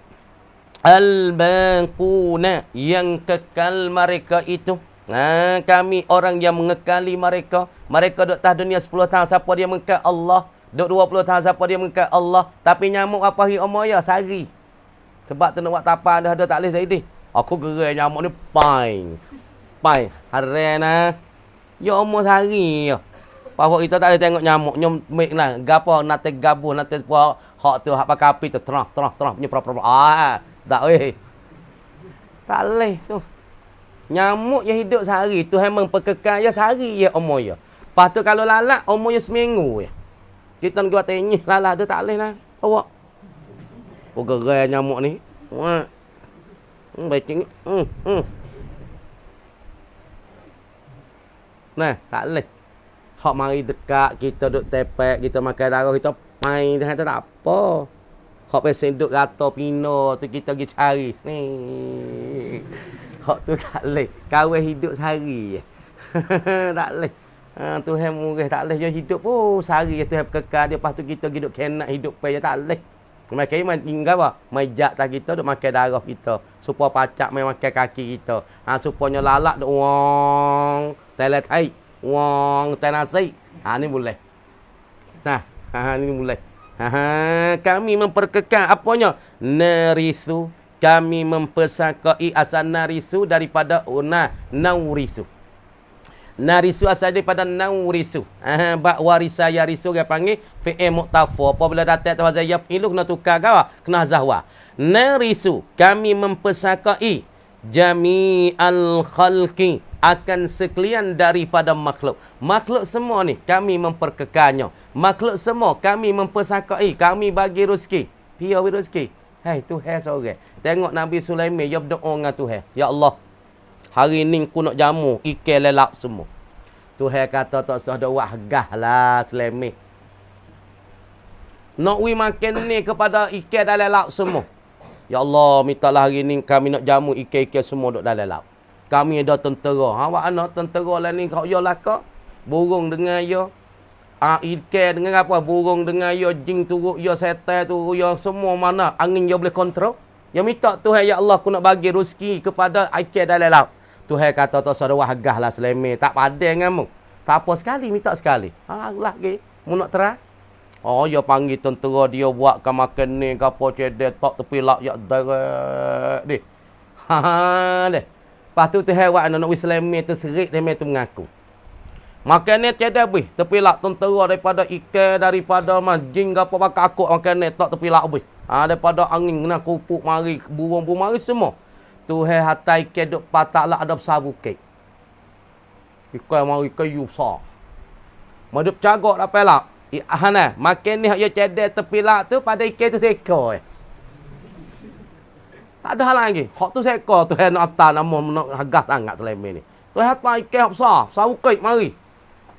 Al-baquna, yang kekal mereka itu. Kami orang yang mengekali mereka. Mereka duduk atas dunia 10 tahun. Siapa dia mengekal? Allah. Duduk 20 tahun. Siapa dia mengekal? Allah. Tapi nyamuk apa hari umur ya? Sehari. Sebab tu nak buat tapan dah ada tak boleh Zaidi. Aku gerai nyamuk ni pain. Haran lah. Ya umur sehari ya. Bahawa kita tak boleh tengok nyamuk nyomik lah. Gapo nanti gabuh nanti buat hak tu hak pakai api tu terah punya pro. Tak weh. Tak boleh tu. Nyamuk yang hidup sehari tu memang perkekal ya sehari ya umur ya. Lepas tu kalau lalat umurnya seminggu ya. Kita nak buat tenyih lalat tu tak boleh lah. Awak. Gerai nyamuk ni. Baik ni. Nah, tak boleh. Hak mari dekat, kita duduk tepek, kita makan darah, kita main dah tak apa. Hak pesen duduk rata pino tu kita pergi cari. Ni. Hak tu tak boleh. Kawan hidup sehari je. Tak boleh. Tuhan murah tak boleh. Dia hidup sehari je Tuhan kekal dia. Lepas tu kita hidup kenak hidup payah tak boleh. Makan main tinggal apa? Majak tak kita duk makan darah kita. Supaya pacak main makan kaki kita. Supaya lalak duk wong. Teletai. Wong tenasi. Ni boleh. Ni boleh. Kami memperkekal apanya? Narisu. Kami mempesakai asal narisu daripada naurisu. Narisu asal daripada naurisu. Bak warisa yarisu dia panggil fi'il muqtafa. Apabila datang tawazan yafilu kena tukar gawa, kena zahwa. Narisu. Kami mempesakai jami'al khalqi, akan sekalian daripada makhluk. Makhluk semua ni kami memperkekalnya. Makhluk semua kami mempesakai, kami bagi rezeki. Pia rezeki. Tuhan seorang. Tengok Nabi Sulaiman dia berdoa dengan Tuhan. Ya Allah, hari ni aku nak jamu ikan lelap semua. Tuhan kata tak usah doa hagah lah Sulaiman. Nak wi makan ni kepada ikan dan lelap semua. Ya Allah, mintalah hari ni kami nak jamu ikan-ikan semua duduk dalam laut. Kami ada tentera. Awak anak tentera lah ni kau ya laka. Burung dengan ya. Ikan dengan apa? Burung dengan ya. Jin turut ya. Setan turut ya. Semua mana angin dia boleh kontrol. Ya minta Tuhan, ya Allah, aku nak bagi rezeki kepada ikan dalam laut. Tuhan kata tak usah doa hagah lah Sulaiman. Tak padan dengan mu. Tak apa sekali, minta sekali. Lagi. Mu nak terang? Ya panggil tentera dia buatkan makan ni ke apa cedek tak tepi laut ya darat dia. Deh. Lepas tu Tuhan buat anak Sulaiman tu serik dia tu mengaku. Makan ni cedek bih tepi laut tentera daripada ikan daripada jin ke apa pakai akuk makan ni tak tepi laut bih. Daripada angin kena kupuk mari burung-burung mari semua. Tuhan hatai ikan duk patak lah ada besar bukit. Ikan mari kayu besar. Madep cagak dah pelak. Hana, makin ni hak yo cedek tepi lak tu pada ikan tu seekor. Tak ada hal lagi. Hak tu seekor tu nak atas nama nak harga sangat selama ni. Tu hatta ikan besar, besar ukit mari.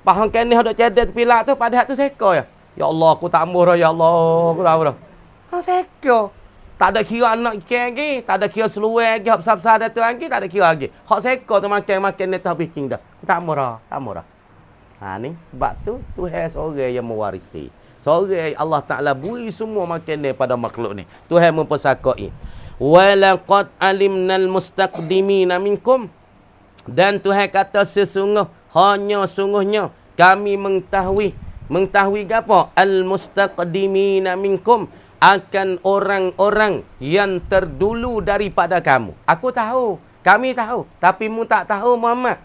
Pahang kan ni hak dok cedek tepi lak tu pada hak tu seekor ya. Ya Allah, aku tak ambuh dah ya Allah, aku tak ambuh dah. Ha seekor. Tak ada kira anak ikan lagi, tak ada kira seluar lagi, hak besar-besar dah tu lagi, tak ada kira lagi. Hak seekor tu makan ni tak bikin dah. Tak ambuh dah, tak ambuh dah. Ha ni sebab tu Tuhan seorang yang mewarisi. Seorang Allah Taala beri semua makan ni pada makhluk ni. Tuhan mempersakoi. Wa laqad alimnal mustaqdimina minkum. Dan Tuhan kata sungguhnya kami mengetahui apa? Al mustaqdimina minkum, akan orang-orang yang terdulu daripada kamu. Aku tahu, kami tahu, tapi mu tak tahu Muhammad.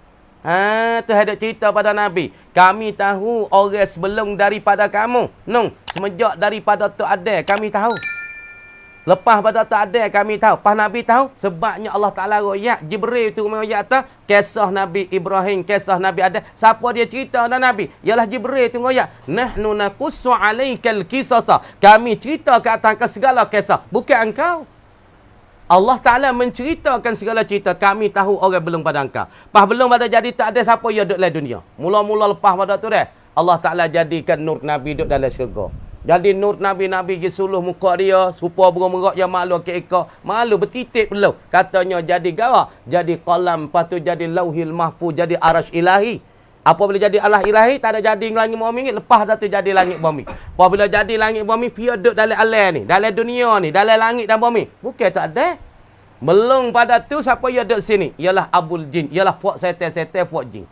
Tu ada cerita pada Nabi. Kami tahu orang sebelum daripada kamu. Semenjak daripada tu ada, kami tahu. Lepas pada tu ada, kami tahu. Pas Nabi tahu, sebabnya Allah Ta'ala royak. Jibril tu royak tu, kisah Nabi Ibrahim, kisah Nabi Adam. Siapa dia cerita dan Nabi? Ialah Jibril tu royak. Nahnu naqussu alaikal qisasa. Kami cerita ke atas segala kisah. Bukan engkau. Allah Ta'ala menceritakan segala cerita. Kami tahu orang belum pada engkau. Pas belum pada jadi tak ada siapa yang duduk dalam dunia. Mula-mula lepas pada tu dah. Allah Ta'ala jadikan nur Nabi duduk dalam syurga. Jadi nur Nabi pergi suluh muka dia. Supaya burung merak yang malu ke ekor. Malu bertitik belum. Katanya jadi garah. Jadi qalam. Lepas tu jadi lauhil mahfuz. Jadi arash ilahi. Apabila jadi Allah ilahi, tak ada jadi langit bumi. Lepas dah tu jadi langit bumi. Apabila jadi langit bumi, dia duduk dalam alam ni. Dalam dunia ni. Dalam langit dan bumi. Bukan tak ada. Belum pada tu, siapa yang duduk sini? Ialah Abul Jin. Ialah puak setan-setan puak jin.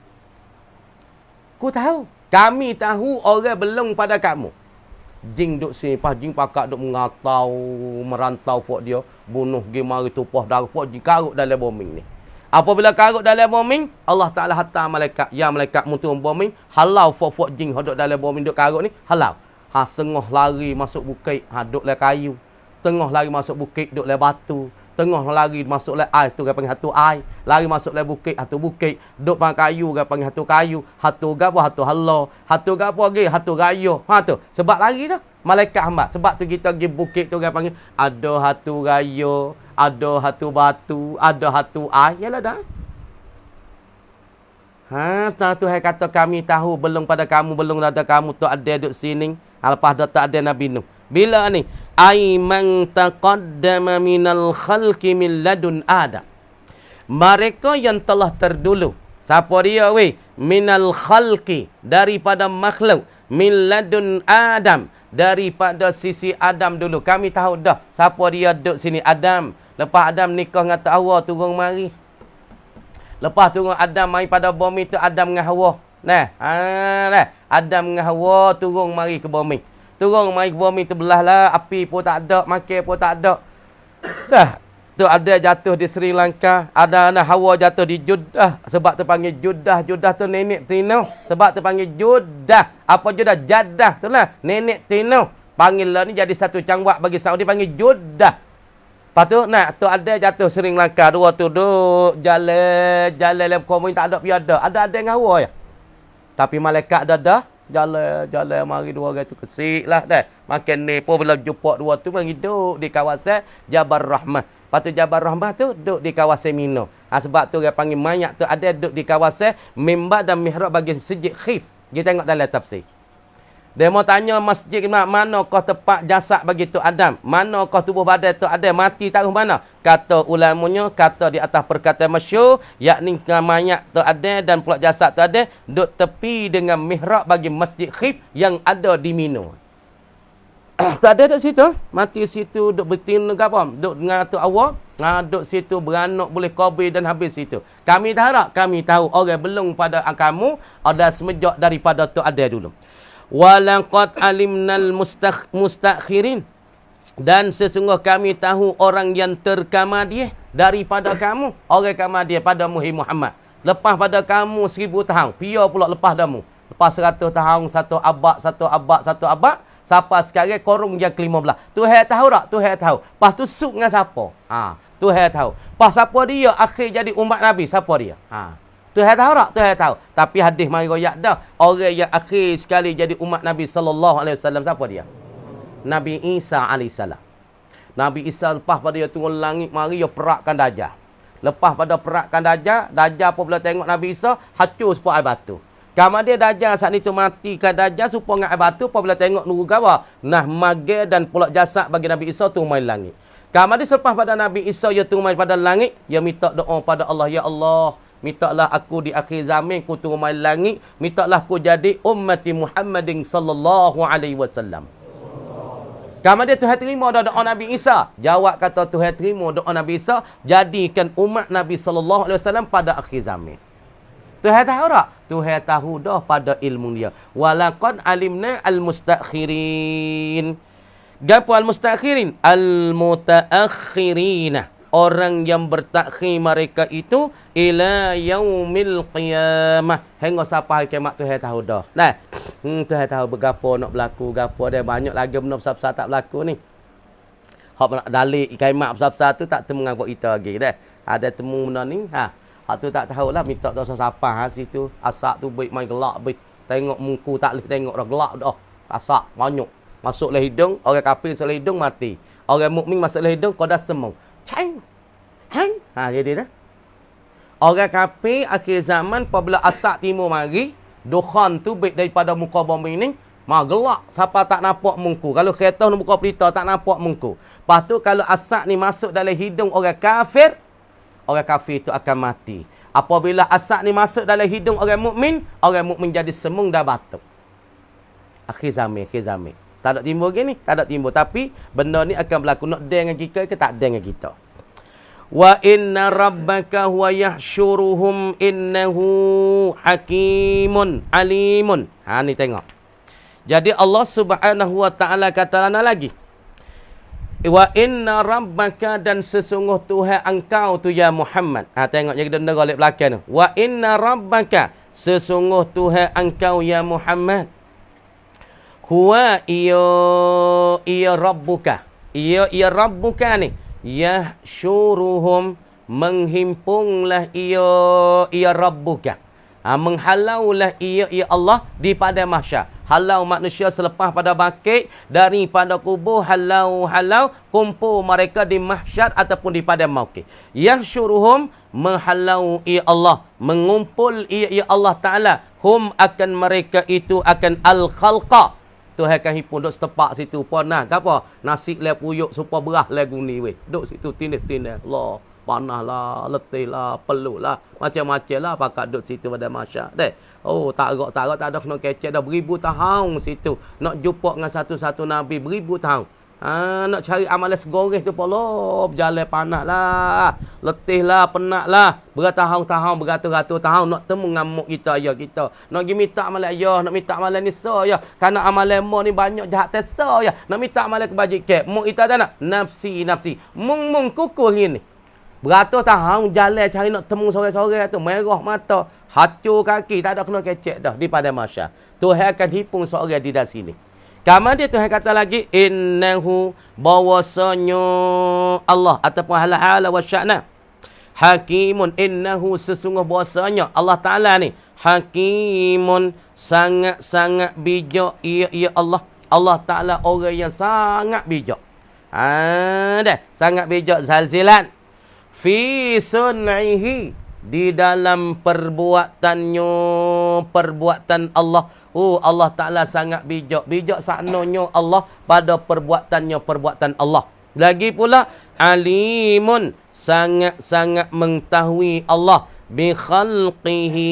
Ku tahu. Kami tahu orang belum pada kamu. Jin duduk sini. Pas jin pakak duduk mengatau, merantau puak dia. Bunuh pergi mari tupah darah puak jin. Karut dalam bumi ni. Apabila karut dalam bumi, Allah Ta'ala hantar malaikat. Ya malaikat muntun bumi. Halau fok-fok jin duduk dalam bumi duduk karut ni. Halau. Setengah lari masuk bukit. Duduk dalam kayu. Setengah lari masuk bukit. Duduk dalam batu. Setengah lari masuk dalam air. Tu dia panggil hatu air. Lari masuk dalam bukit. Hatu bukit. Duduk pada kayu. Dia panggil hatu kayu. Hatu gapo? Hatu halau. Hatu gapo lagi? Hatu gayo. Tu. Sebab lari tu. Malaikat hamba. Sebab tu kita pergi bukit tu dia panggil. Ada hatu gayo. Ada hatu batu, ada hatu air. Yalah dah. Tuhan kata kami tahu belum pada kamu, belum ada kamu tu ada duduk sini. Lepas dah tak ada Nabi Nuh. Bila ni? Ai man taqaddama minal khalqi min ladun Adam. Mereka yang telah terdulu. Siapa dia weh? Minal khalqi, daripada makhluk. Min ladun Adam, daripada sisi Adam dulu. Kami tahu dah siapa dia duduk sini, Adam. Lepas Adam nikah dengan Hawa turun mari. Lepas turun Adam mari pada bumi tu Adam dengan Hawa. Nah, Adam dengan Hawa turun mari ke bumi. Turun mari ke bumi tu belahlah, api pun tak ada, makan pun tak ada. Dah, tu ada jatuh di Sri Lanka, ada anak Hawa jatuh di Jeddah. Sebab tu panggil Jeddah. Jeddah tu nenek Tino. Sebab tu panggil Jeddah. Apa Jeddah? Jadah tu lah. Nenek Tino. Panggil lah ni jadi satu cangwak bagi Saudi panggil Jeddah. Lepas tu, tu ada jatuh Sri Lanka. Dua tu duduk jalan dalam komun tak ada piada. Ada dengan Hawa ya. Tapi malaikat dah. Jalan mari dua orang tu kesik lah dah. Makan ni pun bila jumpa dua tu panggil duduk di kawasan Jabal Rahmah. Lepas tu Jabal Rahmah tu duduk di kawasan Mina. Sebab tu dia panggil mayat tu ada duduk di kawasan mimbar dan mihrab bagi masjid Khif. Kita tengok dalam tafsir. Dia mau tanya masjid manakah tempat jasad bagi tu Adam? Manakah tubuh badan tu Adam? Mati taruh mana? Kata ulamanya, kata di atas perkataan masyhur, yakni mayat tu Adam dan pula jasad tu Adam duduk tepi dengan mihrab bagi masjid Khif yang ada di Mina. Tak ada duduk situ. Mati situ duduk betin ke apa? Duduk dengan tu awak. Duduk situ beranak boleh qabir dan habis situ. Kami tak kami tahu orang belum pada kamu ada semenjak daripada tu ada dulu. Walaqad alimnal mustakhirin, dan sesungguh kami tahu orang yang terkamadiyah daripada kamu. Orang kamadiyah pada Muhammad. Lepas pada kamu 1000 tahun. Pia pula lepas damu. Lepas 100 tahun, satu abad. Sampai sekarang korong yang ke-15. Tuhan tahu tak? Tuhan tahu. Lepas tu suk dengan siapa? Tuhan tahu. Pas siapa dia akhir jadi umat Nabi? Siapa dia? Tuhan tahu tak? Tuhan tahu. Tapi hadis mari royak dah. Orang yang akhir sekali jadi umat Nabi sallallahu alaihi wasallam siapa dia? Nabi Isa alaihissalam. Nabi Isa lepas pada dia turun langit mari dia perakkan Dajjal. Lepas pada perakkan Dajjal, Dajjal apabila tengok Nabi Isa, hancur sepuluh air batu. Kemudian Dajjal saat itu matikan Dajjal supaya dengan air batu apabila tengok nuru gawa. Nah, mage dan pulak jasad bagi Nabi Isa turun main langit. Kemudian selepas pada Nabi Isa dia turun main pada langit, dia minta doa pada Allah, ya Allah, mintalah aku di akhir zaman ku turun main langit, mintalah aku jadi ummati Muhammadin sallallahu alaihi wasallam. Kemudian Tuhan terima doa Nabi Isa. Jawab kata Tuhan terima doa Nabi Isa, jadikan umat Nabi sallallahu alaihi wasallam pada akhir zaman. Tuhan tahu tak? Tuhan tahu dah pada ilmu dia. Walaqad alimna al-mustakhirin. Gapo al-mustakhirin? Al-mutaakhirin. Orang yang bertakhir mereka itu ila yaumil qiyamah. Hingga sampai hari kiamat Tuhan tahu dah. Nah, Tuhan tahu bergapo nak berlaku, gapo dia banyak lagi benda besar-besar tak berlaku ni. Hak nak dalil kiamat besar-besar tu tak temu dengan kita lagi dah. Ada temu benda ni, hak tu tak tahulah minta dosa siapa situ. Asak tu baik main gelak baik. Tengok muka tak boleh tengok dah gelak dah. Asak banyak. Masuk le hidung, orang kafir masuk le hidung mati. Orang mukmin masuk le hidung kau dah semua. Cang. Hang. Jadi dah. Orang kafir akhir zaman apabila asap timur mari, dukhan tu baik daripada muka bumi ni, gelak siapa tak nampak muka. Kalau kereta ni muka pelita tak nampak muka. Lepas tu kalau asap ni masuk dalam hidung orang kafir itu akan mati. Apabila asap ni masuk dalam hidung orang mukmin jadi semung dah batuk. Akhir zaman. Tak ada timbul gini, tak ada timbul. Tapi benda ni akan berlaku. Nak dengan kita ke tak dengan kita. Wa inna rabbaka huwa yahsyuruhum innahu hakimun alimun. Ni tengok. Jadi Allah Subhanahu wa taala kata lagi. Wa inna rabbaka dan sesungguh Tuhan engkau tu ya Muhammad. Tengok jadi dengar oleh belakang tu. Wa inna rabbaka sesungguh Tuhan engkau ya Muhammad. Huwa iya rabbuka. Iya rabbuka ni. Yahsyuruhum menghimpunglah iya rabbuka. Menghalaulah ia Allah di pada mahsyar. Halau manusia selepas pada bangkit daripada kubur, halau kumpul mereka di mahsyar ataupun di pada mauqif. Yahsyuruhum menghalau ia Allah, mengumpul ia Allah Taala, hum akan mereka itu akan al-khalqa. Tuhan akan himpun duk setepak situ panah gapo? Nasi le puyuk supaya berah lagu ni weh. Duk situ tindah-tindah. Allah, panahlah, letihlah, peluhlah, macam-macam lah pakat duk situ pada mahsyar. Deh. Oh, tak agak tak ada kena kecek dah beribu tahun situ. Nak jumpa dengan satu-satu nabi beribu tahun. Nak cari amalan segoreh tu pula berjalan panah lah, letih lah, penat lah, bertahun-tahun, beratus-ratus tahun nak temu dengan mak kita, ayah kita. Nak pergi minta amalan ayah, nak minta amalan nisa ya. Karena amalan mak ni banyak jahat tesa ya. Nak minta amalan kebajikan, mak kita tak nak. Nafsi. Mung kukuh ni. Beratus tahun jalan cari nak temu sore-sore tu, merah mata, hancur kaki, tak ada kena kecek dah di pada mahsyar. Tuhan akan hipung seorang di dalam sini. Kemudian Tuhan kata lagi, innahu bahwasanya Allah ataupun hal-hal wa sya'na hakimun, innahu sesungguh bahwasanya Allah Taala ni hakimun sangat-sangat bijak ia Allah Taala orang yang sangat bijak. Dah sangat bijak zalzilan fi sun'ihi di dalam perbuatannya, perbuatan Allah. Oh, Allah Ta'ala sangat bijak. Bijak saknanya Allah pada perbuatannya, perbuatan Allah. Lagi pula, alimun, sangat-sangat mengetahui Allah bi khalqihi,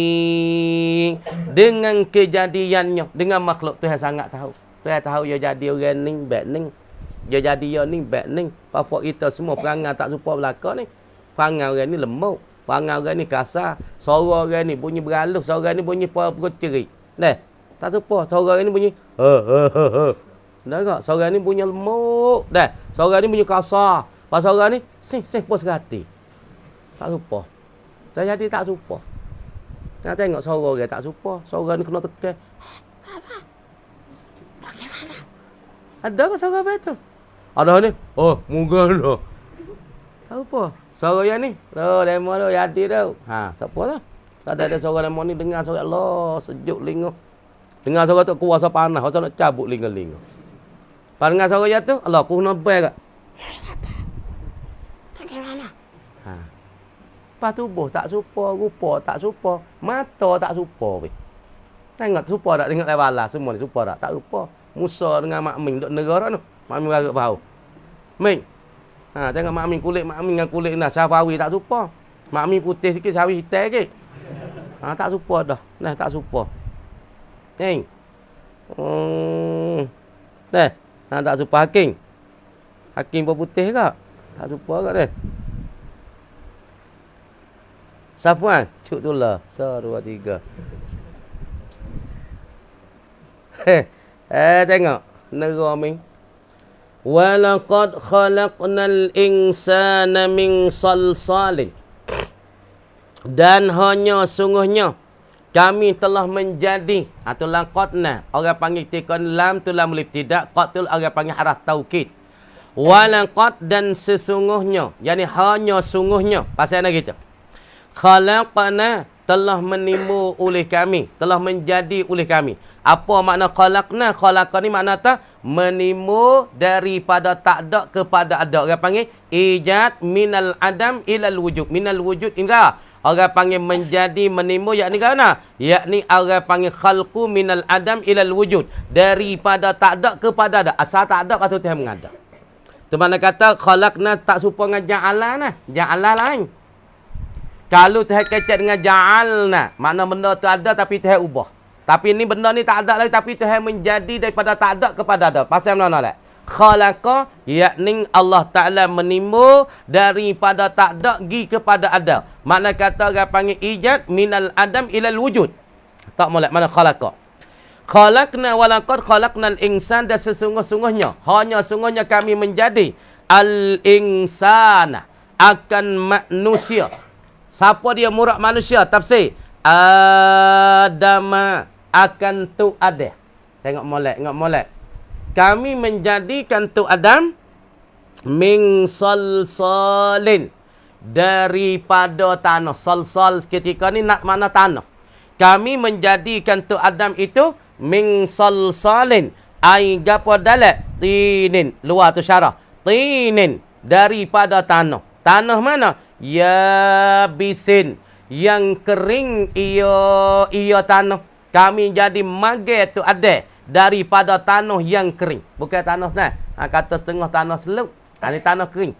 dengan kejadiannya, dengan makhluk. Tuhan sangat tahu. Tuhan tahu dia jadi orang ni, baik ni. Dia jadi dia ni, baik ni. Papa kita semua perangai tak suka belakang ni. Perangai orang ni lembut. Perangai orang ni kasar. Suara orang ni bunyi beralus. Suara orang ni bunyi percerik. Tak suka. Suara orang ni bunyi dah tak? Suara ni bunyi lemuk. Suara ni bunyi kasar. Pas suara ni sing puas hati. Tak suka. Saya jadi tak suka. Nak tengok suara orang tak suka. Suara ni kena tekan. Bagaimana? Ada ke suara betul? Ada ni. Oh, mungkin dah. Tak apa. Suara yang ni. Demo tu jadi tu. Siapa tu? Tak ada suara lemon ni dengar suara Allah sejuk lingo. Dengar suara tu kuasa panas, kuasa nak cabut lingo-lingo. Pas dengar suara ya tu, Allah aku nak bayar kat. Ha. Pas tubuh tak supa, rupa tak supa, mata tak supa weh. Tengok supa tak, tengok bala semua ni supa tak? Tak supa. Musa dengan Mak Min duk negara tu. Mak Min beragak bau. Min. Ha, tengok Mak Min dengan kulit nah Syafawi tak supa. Mak Min putih sikit, Syafawi hitam sikit. Ha, tak supa dah. Nah, tak supa. Neng. Dah. Ha, tak supa Hakim. Hakim pun putih ke? Tak supa ke dia? Safwan, cuk tu lah. 1, 2, 3. Tengok. Negara Min. Walaqad khalaqnal insana min salsalin. Dan hanya sungguhnya kami telah menjadi atau laqadna, orang panggil tikon lam tu lam libtidak, qad tu orang panggil haraf taukid. Walaqad dan sesungguhnya, yakni hanya sungguhnya, pasal nak gitu. Khalaqna telah menimu oleh kami, telah menjadi oleh kami. Apa makna khalaqna? Khalaqa ni makna tak menimu daripada tak ada kepada ada. Orang panggil ijad minal adam ilal wujud. Minal wujud hingga orang panggil menjadi menimu, yakni mana? Yakni orang panggil khalqu minal adam ilal wujud. Daripada tak ada kepada ada. Asal tak ada patut Tuhan mengada. Tu mana kata khalaqna tak serupa dengan ja'ala nah. Ja'ala lain. Kalau Tuhan kecek dengan ja'alna, makna benda tu ada tapi Tuhan ubah. Tapi ni benda ni tak ada lagi tapi Tuhan menjadi daripada tak ada kepada ada. Pasal mana lah? Khalaqa, yakni Allah Ta'ala menimbul daripada tak ada pergi kepada ada. Makna kata orang panggil ijad minal adam ilal wujud. Tak molek mana khalaqa. Khalaqna walaqad khalaqnal insan, dan sesungguh-sungguhnya, hanya sungguhnya kami menjadi al-insana, akan manusia. Siapa dia murad manusia? Tafsir. Adama, akan tu ada. Tengok molek. Kami menjadikan tu Adam min salsalin, daripada tanah. Salsal ketika ni nak mana tanah. Kami menjadikan tu Adam itu min salsalin, ai gapo dalat tinin, luar tu syarah. Tinin, daripada tanah. Tanah mana? Ya bisin, yang kering ia tanah. Kami jadi magai tu ada daripada tanah yang kering. Bukan tanah nah. Kata setengah tanah seluk. Ini tanah kering.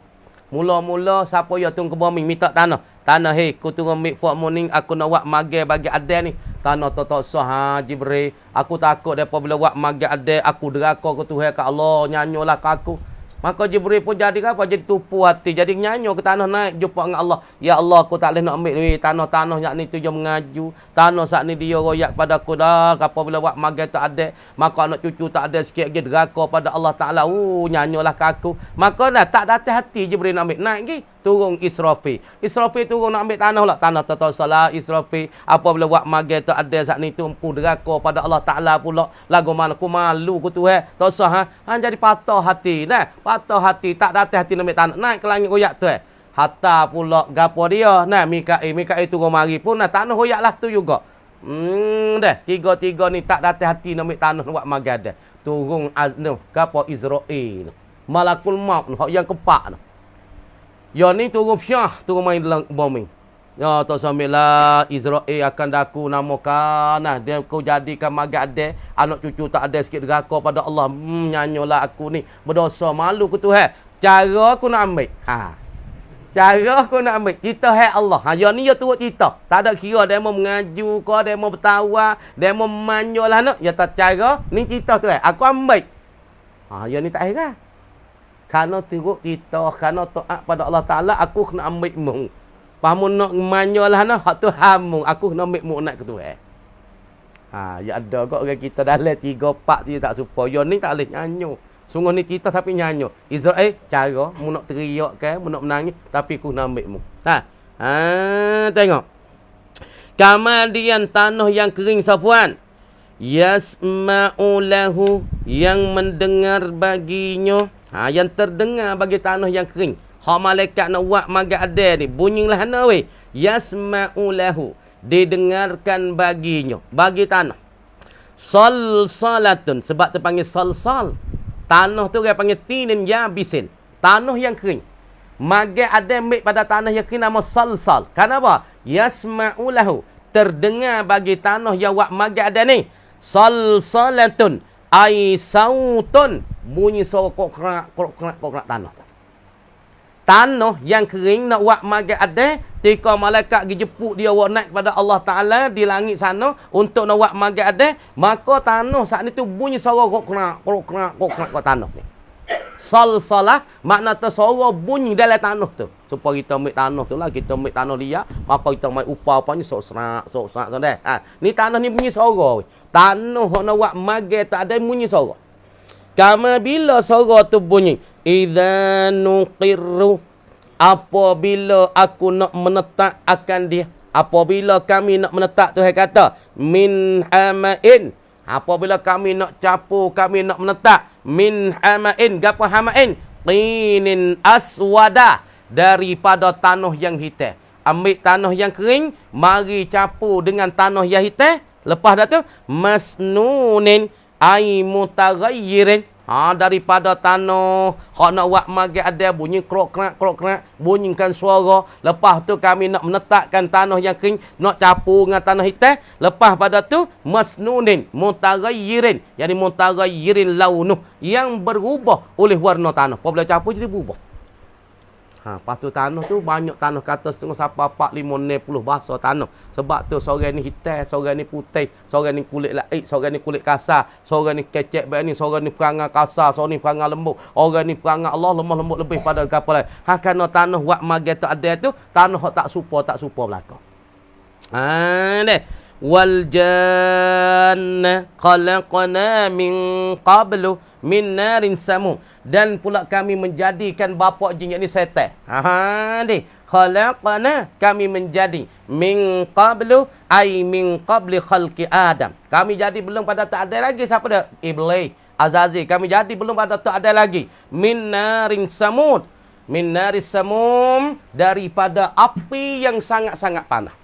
Mula-mula siapa yang tunggu bumi minta tanah. Tanah ku tunggu mik for morning aku nak buat magai bagi ada ni. Tanah tu tak sah Jibril. Aku takut depa bila buat magai ada aku deraka ke Tuhan ke Allah, nyanyolah ke aku. Maka Jibril pun jadi apa? Jadi tupu hati. Jadi nyanyo ke tanah naik jumpa dengan Allah. Ya Allah, aku tak boleh nak ambil ni tanah-tanah yang ni tu je mengaju. Tanah saat ni dia royak pada aku dah. Apa bila buat magai tak ada. Maka anak cucu tak ada sikit lagi deraka pada Allah Ta'ala. Nyanyolah ke aku. Maka dah tak datang hati Jibril nak ambil. Naik lagi. Turun Israfil. Israfil turun nak ambil tanah lah. Tanah tak salah Israfil. Apa bila buat magai tak ada saat ni tu empu deraka pada Allah Ta'ala pula. Lagu mana aku malu ku tu tak sah jadi patah hati. Nah, patah hati tak datang hati nak ambil tanah. Naik ke langit royak tu hatta pula gapo dia. Nah, Mikail turun mari pun nah tanah royak lah tu juga. Dah tiga-tiga ni tak datang hati nak ambil tanah nak buat magai dah. Turun gapo Israel. Malakul maut yang keempat tu. Ya ni turun syah, turun main dalam bumi. Ya tak sambil Israel akan daku namakan. Nah, dia kau jadikan magat ada, anak cucu tak ada sikit deraka pada Allah. Nyanyolah aku ni berdosa malu ku Tuhan. Cara aku nak ambil. Cara aku nak ambil. Kita Allah. Ya ni ya turut kita. Tak ada kira dia mau mengaju ke, dia mau bertawar, dia mau manyolah nak. Ya tak cara ni kita tu aku ambil. Ya ni tak heran. Kerana turut kita, kerana taat pada Allah Ta'ala, aku kena ambil mu. Pahamu nak manyolah nak, hak tu hamu. Aku kena ambil mu nak ke tu ya ada kok orang kita dalam 3-4 dia tak supa. Ya ni tak boleh nyanyo. Sungguh ni kita tapi nyanyo. Israel, cara, mu nak teriak ke, mu nak menangis, tapi aku kena ambil mu. Tengok. Kemudian tanah yang kering Safwan. Yasma'u lahu, yang mendengar baginya. Yang terdengar bagi tanah yang kering. Hak malaikat nak buat magat ada ni. Bunyilah hana weh. Yasma'u lahu. didengarkan baginya, bagi tanah. Salsalatun, sebab terpanggil salsal. Tanah tu dia panggil tinin yabisin, tanah yang kering. Magai ada ambil pada tanah yang kering nama salsal. Kenapa? Yasma'u lahu, terdengar bagi tanah yang wak magai ada ni. Salsalatun ai sautun, bunyi suara kokrak tanah tu. Tanah yang kering nak buat magai ada, tika malaikat pergi jemput dia buat naik kepada Allah Ta'ala di langit sana untuk nak buat magai ada, maka tanah saat ni tu bunyi suara kokrak kat tanah ni. Salsalah makna tu suara bunyi dalam tanah tu. Supaya kita ambil tanah tu lah, kita ambil tanah dia, maka kita ambil upah-upahnya sok-serak dah. Ni tanah ni bunyi suara. Tanah nak buat magai tak ada bunyi suara. Kama bila suara tu bunyi, idza nuqirru, apabila aku nak menetap akan dia, apabila kami nak menetap, Tuhan kata min hamain, apabila kami nak capu, kami nak menetap, min hamain, gapo hamain, tinin aswada, daripada tanah yang hitam. Ambil tanah yang kering, mari capu dengan tanah yang hitam, lepas dah tu masnunin ai mutaghayyirin, daripada tanah hak nak buat magai ada bunyi krok-krak bunyikan suara. Lepas tu kami nak menetapkan tanah yang kering, nak capu dengan tanah hitam. Lepas pada tu masnunin mutaghayyirin, yani mutaghayyirin launuh, yang berubah oleh warna tanah. Apabila capu jadi berubah. Lepas tu tanah tu banyak tanah kata setengah sampai 4, 5, 60 bahasa tanah. Sebab tu seorang ni hitam, seorang ni putih, seorang ni kulit laik, seorang ni kulit kasar, seorang ni kecek baik ni, seorang ni perangai kasar, seorang ni perangai lembut, orang ni perangai Allah lemah lembut lebih pada kapal lain. Kerana tanah buat magai tu ada tu, tanah tak supa belakang. Deh. Wal janna khalaqna min qablu min narin samum, dan pula kami menjadikan bapa jin, yakni syaitan. Ni khalaqna, kami menjadi, min qablu ai min qabli khalqi Adam, kami jadi belum pada tak ada lagi siapa dah? Iblis, Azazil, kami jadi belum pada tak ada lagi. Min narin samud, min naris samum, daripada api yang sangat-sangat panas.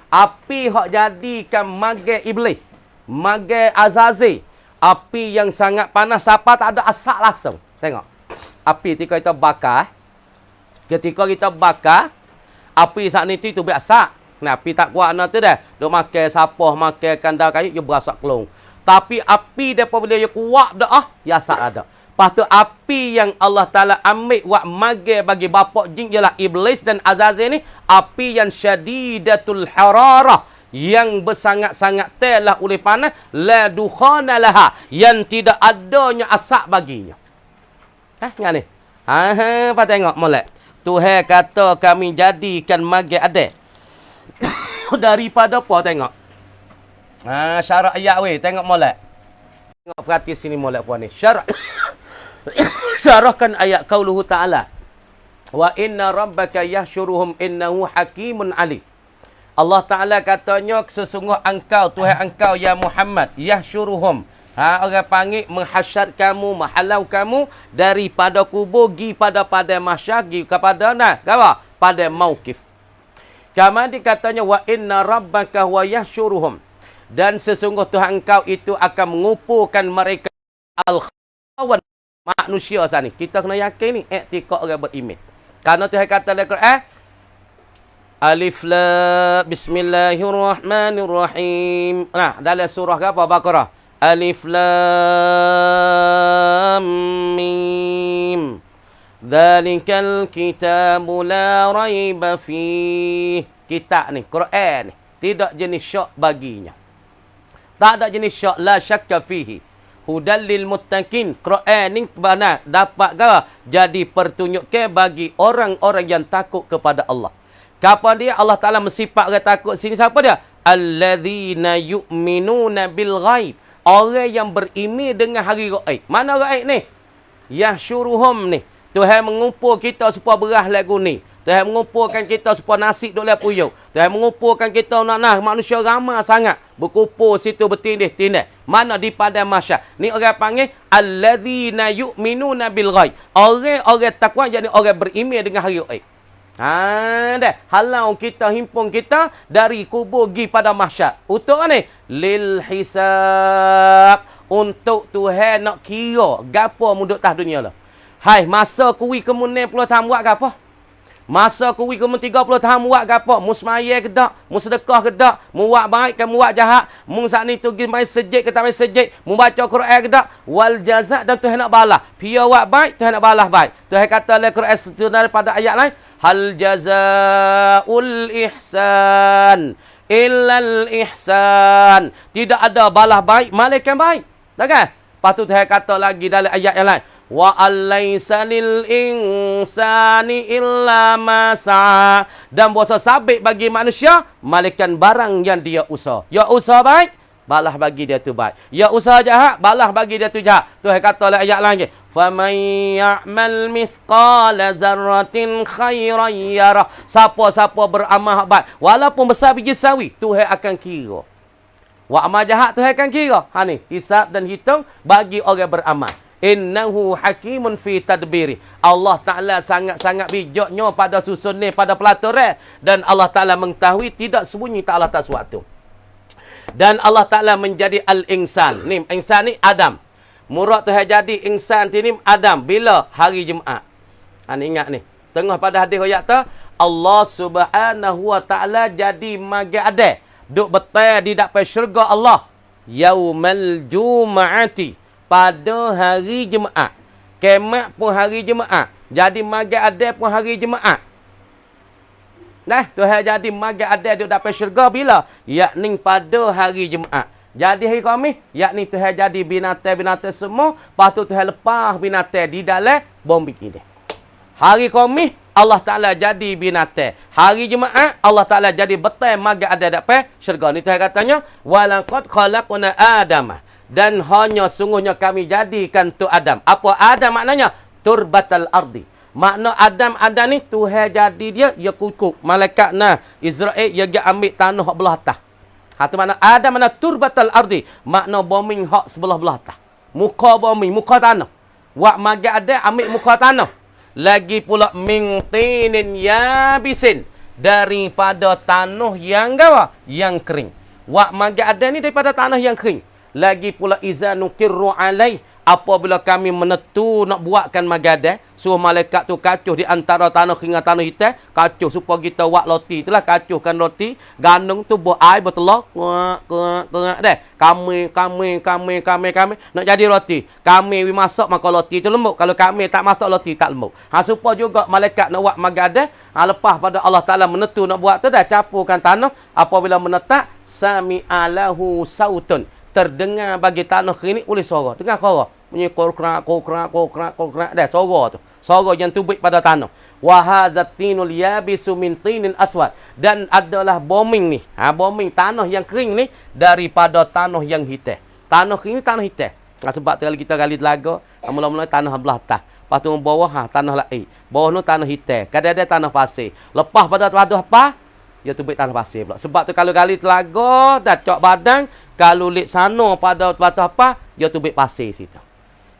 Api hak jadikan magai iblis, magai Azazil, api yang sangat panas, siapa tak ada asap langsung. Tengok. Api ketika kita bakar, api saat ni tu berasap. Nah, api tak kuat nak tu dah. Duk makan sapah, makan kandar kayu, dia berasap kelong. Tapi api depa bila dia kuat dah, dia asap ada. Lepas tu api yang Allah Ta'ala ambil buat magai bagi bapak jin ialah Iblis dan Azazil ni, api yang syadidatul hararah, yang bersangat-sangat telah oleh panas, la dukhana laha, yang tidak adanya asap baginya. Ingat ni? Apa tengok molek. Tuhan kata kami jadikan magai ada. Daripada apa tengok? Syarat ayat weh, tengok molek. Tengok perhati sini molek puan ni. Syarahkan ayat qauluhu ta'ala, wa inna rabbaka yahsyuruhum innahu hakimun alim. Allah Ta'ala katanya sesungguh engkau, Tuhan engkau ya Muhammad, yahsyuruhum, orang panggil menghasyar kamu, menghalau kamu daripada kubur gi pada mahsyar, gi kepada pada mauqif. Kemudian katanya wa inna rabbaka wa yahsyuruhum, dan sesungguh Tuhan engkau itu akan mengumpulkan mereka al-khawan, manusia sana. Kita kena yakin ni i'tiqad orang beriman. Karena Tuhan kata dalam Quran, Alif Lam Bismillahirrahmanirrahim. Dalam surah apa? Baqarah. Alif Lam Mim. Dzalikal kitabu la raiba fih. Kitab ni, Quran ni, tidak jenis syak baginya. Tak ada jenis syak, la syakka fihi. Hudal lil muttaqin. Quran ni benar dapat jadi pertunjuk bagi orang-orang yang takut kepada Allah. Kapan dia Allah Taala mensifat orang takut sini, siapa dia? Alladzina yu'minuna bil ghaib. Orang yang beriman dengan hari gaib. Mana gaib ni? Yahsyuruhum ni. Tuhan mengumpul kita supaya beras lagu ni. Tuhan mengumpulkan kita supaya nasi duk le puyuh. Tuhan mengumpulkan kita nak manusia ramai sangat berkumpul situ bertindih-tindih. Mana di padang mahsyar. Ni orang panggil alladzina yu'minuna bil ghaib. Orang takwa jadi orang beriman dengan hari gaib. Dah. Halau kita, himpun kita dari kubur pergi pada mahsyar. Untuk ni? Lil hisab. Untuk Tuhan nak kira gapo muduk tah dunia lah. Hai, masa kuwi kemudian 10 tahun buat gapo? Masa kuwi kemudian 30 tahun buat gapo? Mu semaya ke dak? Mu sedekah ke dak? Mu buat baik ke mu buat jahat? Mu saat ni tu pergi mai sejid ke tak mai sejid? Mu baca Quran ke dak? Wal jazaa dan Tuhan nak balas. Pia buat baik, Tuhan nak balas baik. Tuhan kata dalam Quran daripada ayat lain, hal jazaul ihsan illal ihsan. Tidak ada balas baik malaikat baik. Tak kan? Lepas tu Tuhan kata lagi dalam ayat yang lain, wa alaysa lil insani illa ma sa'a. Dan berasa sabit bagi manusia malaikat barang yang dia usaha. Ya usaha baik, balas bagi dia tu baik. Ya usaha jahat, balas bagi dia tu jahat. Tuhan kata dalam ayat lain lagi, faman ya'mal mithqala dzarratin khairan yarah. Siapa-siapa beramal baik walaupun besar biji sawi, Tuhan akan kira. Wa amal jahat Tuhan akan kira. Ha ni, hisab dan hitung bagi orang beramal. Innahu hakimun fi tadbiri. Allah Ta'ala sangat-sangat bijaknya pada susun ni, pada pelaturan. Dan Allah Ta'ala mengetahui tidak sembunyi Ta'ala tak sesuatu. Dan Allah Ta'ala menjadi al-insan. Ni, insan ni Adam. Murad Tuhan jadi insan ni Adam. Bila? Hari Jumaat. Ha ni ingat ni. Tengah pada hadis ayat tu, Allah Subhanahu Wa Ta'ala jadi magi adil. Duk betul di dapat syurga Allah. Yaumal Jum'ati. Pada hari Jumaat. Kiamat pun hari Jumaat. Jadi magi adil pun hari Jumaat. Nah, Tuhan jadi magi adil duk dapat syurga bila? Yakni pada hari Jumaat. Jadi hari Khamis, yakni Tuhan jadi binatang-binatang semua. Lepas tu Tuhan lepas binatang di dalam bumi ini. Hari Khamis, Allah Ta'ala jadi binatang. Hari Jumaat, Allah Ta'ala jadi betul magi adil dapat syurga. Ni Tuhan katanya, walaqad khalaqna Adama. Dan hanya sungguhnya kami jadikan tu Adam. Apa Adam maknanya? Turbatal ardi. Makna Adam ni Tuhan jadi dia, dia kukuk. Malaikat Israel, dia ambil tanah belah atas. Tu makna Adam makna turbatal ardi. Makna bumi hak sebelah-belah atas. Muka bumi, muka tanah. Wak magi Adam ambil muka tanah. Lagi pula min tinin yabisin. Daripada tanah yang gawa? Yang kering. Wak magi Adam ni daripada tanah yang kering. Lagi pula iza nukirru alaih. Apabila kami menetu nak buatkan magadah, suruh malaikat tu kacuh di antara tanah dengan tanah hitam, kacuh supaya kita buat roti. Itulah kacuhkan roti, ganung tu buat air bertelur, kerak deh. Kami nak jadi roti. Kami masak maka roti tu lembut. Kalau kami tak masak roti tak lembut. Supaya juga malaikat nak buat magadah, lepas pada Allah Taala menetu nak buat tu dah capurkan tanah, apabila menetak sami'alahu sautun. Terdengar bagi tanah ini oleh suara. Dengar suara. Bunyi kokrak dah suara tu. Suara yang tubik pada tanah. Wa hadzatinul yabisu min tinin aswad. Dan adalah bombing ni. Bombing tanah yang kering ni daripada tanah yang hitam. Tanah kering ni tanah hitam. Sebab tu kalau kita gali telaga, mula-mula tanah belah atas. Lepas tu bawah tanah lain. Bawah tu tanah hitam. Kadang-kadang tanah pasir. Lepas pada apa? Dia tubik tanah pasir pula. Sebab tu kalau gali telaga dah cok badan, kalau lek sana pada batu apa, dia tubik pasir situ.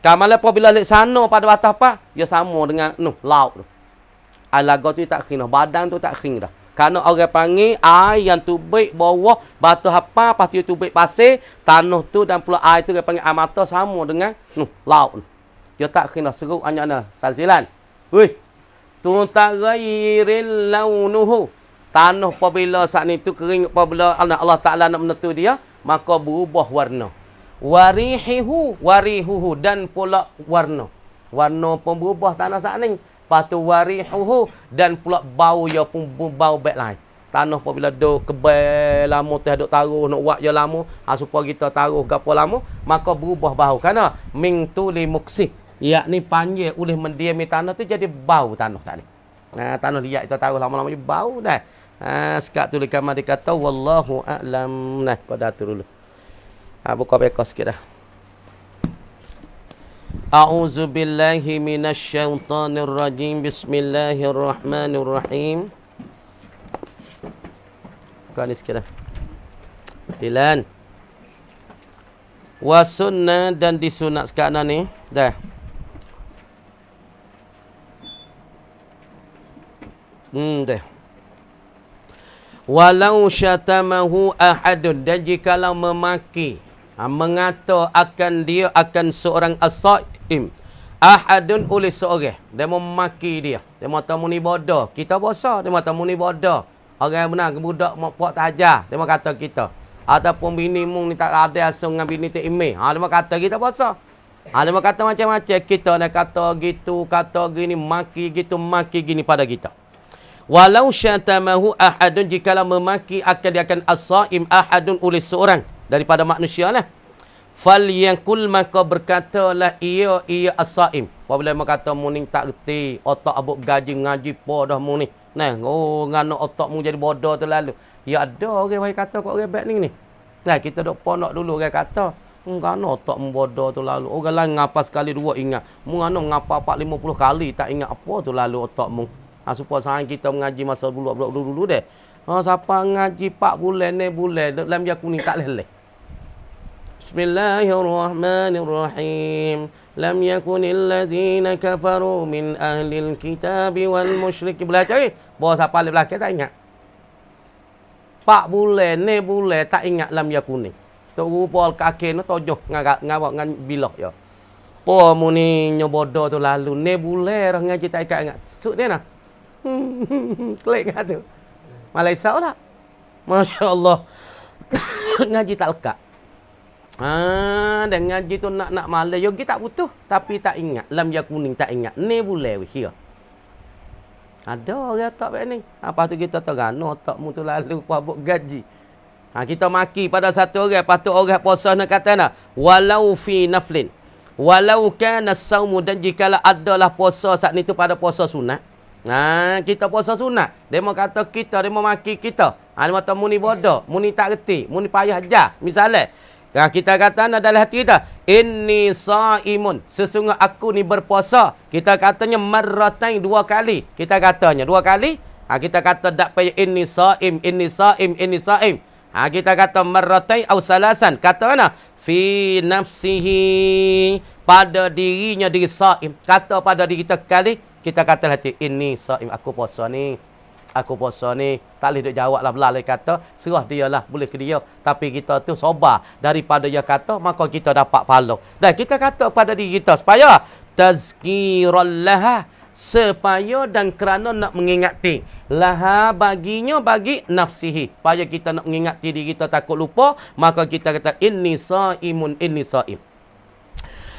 Kamala apabila lek sana pada batu apa, dia sama dengan laut tu. Alaga tu tak kering dah, badan tu tak kering dah. Karena orang panggil air yang tubik bawah batu apa, lepas tu tubik pasir, tanah tu dan pula air tu dia panggil air mata sama dengan laut tu. Dia tak kering dah, seruk hanya salsilan. Weh. Tu tak ghairil launuhu. Tanah apabila saat itu kering, apabila Allah Ta'ala nak menetu dia, maka berubah warna. Warihuhu dan pula warna. Warna pun berubah tanah saat ni. Lepas tu warihuhu dan pula bau dia pun bau baik lain. Tanah apabila duk kebal lama tu duk taruh nak buat je lama, supaya kita taruh gapo lama, maka berubah bau. Kerana min tuli muksih, yakni panggil oleh mendiami tanah tu jadi bau tanah tadi. Tanah liat kita taruh lama-lama je bau dah. Sekat tu kamar dia kata wallahu a'lam. Pada tu dulu. Buka beka sikit dah. A'udzu billahi minasyaitonir rajim. Bismillahirrahmanirrahim. Buka ni sikit dah. Dilan. Wa sunnah dan disunat sekarang ni. Dah. Deh. Walau syatamahu ahadun, dan jikalau memaki, mengata akan dia, akan seorang as-saim, ahadun oleh seorang, dia memaki dia mau tamu ni bodoh, kita puasa, dia mau tamu ni bodoh, orang yang benar budak puak tak ajar, dia mau kata kita, ataupun bini mung ni tak ada asal dengan bini tak email, dia mau kata kita puasa. Dia mau kata macam-macam, kita nak kata gitu, kata gini, maki gitu, maki gini pada kita. Walau syatamahu ahadun, jikalau memaki akan dia akan as-saim ahadun oleh seorang daripada manusia lah. Falyakul, maka berkatalah ia as-saim. Apabila dia kata mu ni tak reti, otak abuk gaji ngaji po dah mu ni. Nah, ngano otak mu jadi bodoh tu lalu. Ya ada orang kata kok orang baik ni. Nah, kita dok pondok dulu orang kata, ngano otak mu bodoh tu lalu. Orang lain ngapa sekali dua ingat. Mu ngano ngapa 450 kali tak ingat apa tu lalu otak mu. Supaya sayang kita mengaji masa dulu deh. Siapa ngaji 4 bulan ni bulan dalam dia kuning tak leleh. Bismillahirrahmanirrahim. Lam yakunil ladzina kafaru min ahlil kitabi wal musyrikin. Boleh cari? Bawa siapa di belakang tak ingat. 4 bulan ni bulan tak ingat lam yakunin. Tok rupa kaki no tojoh ngawak ngan bilah ya. Po mu ni nyobodo tu lalu ni bulan dah ngaji tak ingat. Suk dia nah. Klik kat tu. Malaysia lah. Masya Allah. Ngaji tak lekat. Dan ngaji tu nak malai. Yogi tak butuh. Tapi tak ingat. Lam yakuning tak ingat. Ni boleh wihir. Ada orang tak baik ni. Lepas tu kita terano tak mu tu lalu pabuk gaji. Kita maki pada satu orang. Lepas tu orang puasa nak kata nak. Walau fi naflin. Walau kana saumu, dan jikalau adalah puasa saat ni tu pada puasa sunat. Kita puasa sunat. Dia mau kata kita, dia mau maki kita. Dia mau tahu muni bodoh, muni tak reti, muni payah ajar. Misalnya, kita kata dalam hati kita, inni saimun, sesungguh aku ni berpuasa. Kita katanya marratain, 2 kali. Kita katanya 2 kali. Kita kata tak payah inni saim, inni saim, inni saim. Kita kata marratain au salasan. Kata mana? Fi nafsihi, pada dirinya diri saim. Kata pada diri kita kali. Kita kata hati, ini saim, aku puasa ni. Aku puasa ni. Tak boleh duk jawab lah belah. Kata, serah dia lah. Boleh ke dia. Tapi kita tu sobar. Daripada dia kata, maka kita dapat pahala. Dan kita kata pada diri kita, supaya tazkirallaha, supaya dan kerana nak mengingati. Laha baginya, bagi nafsihi. Supaya kita nak mengingati diri kita takut lupa. Maka kita kata, inni saimun, inni saim.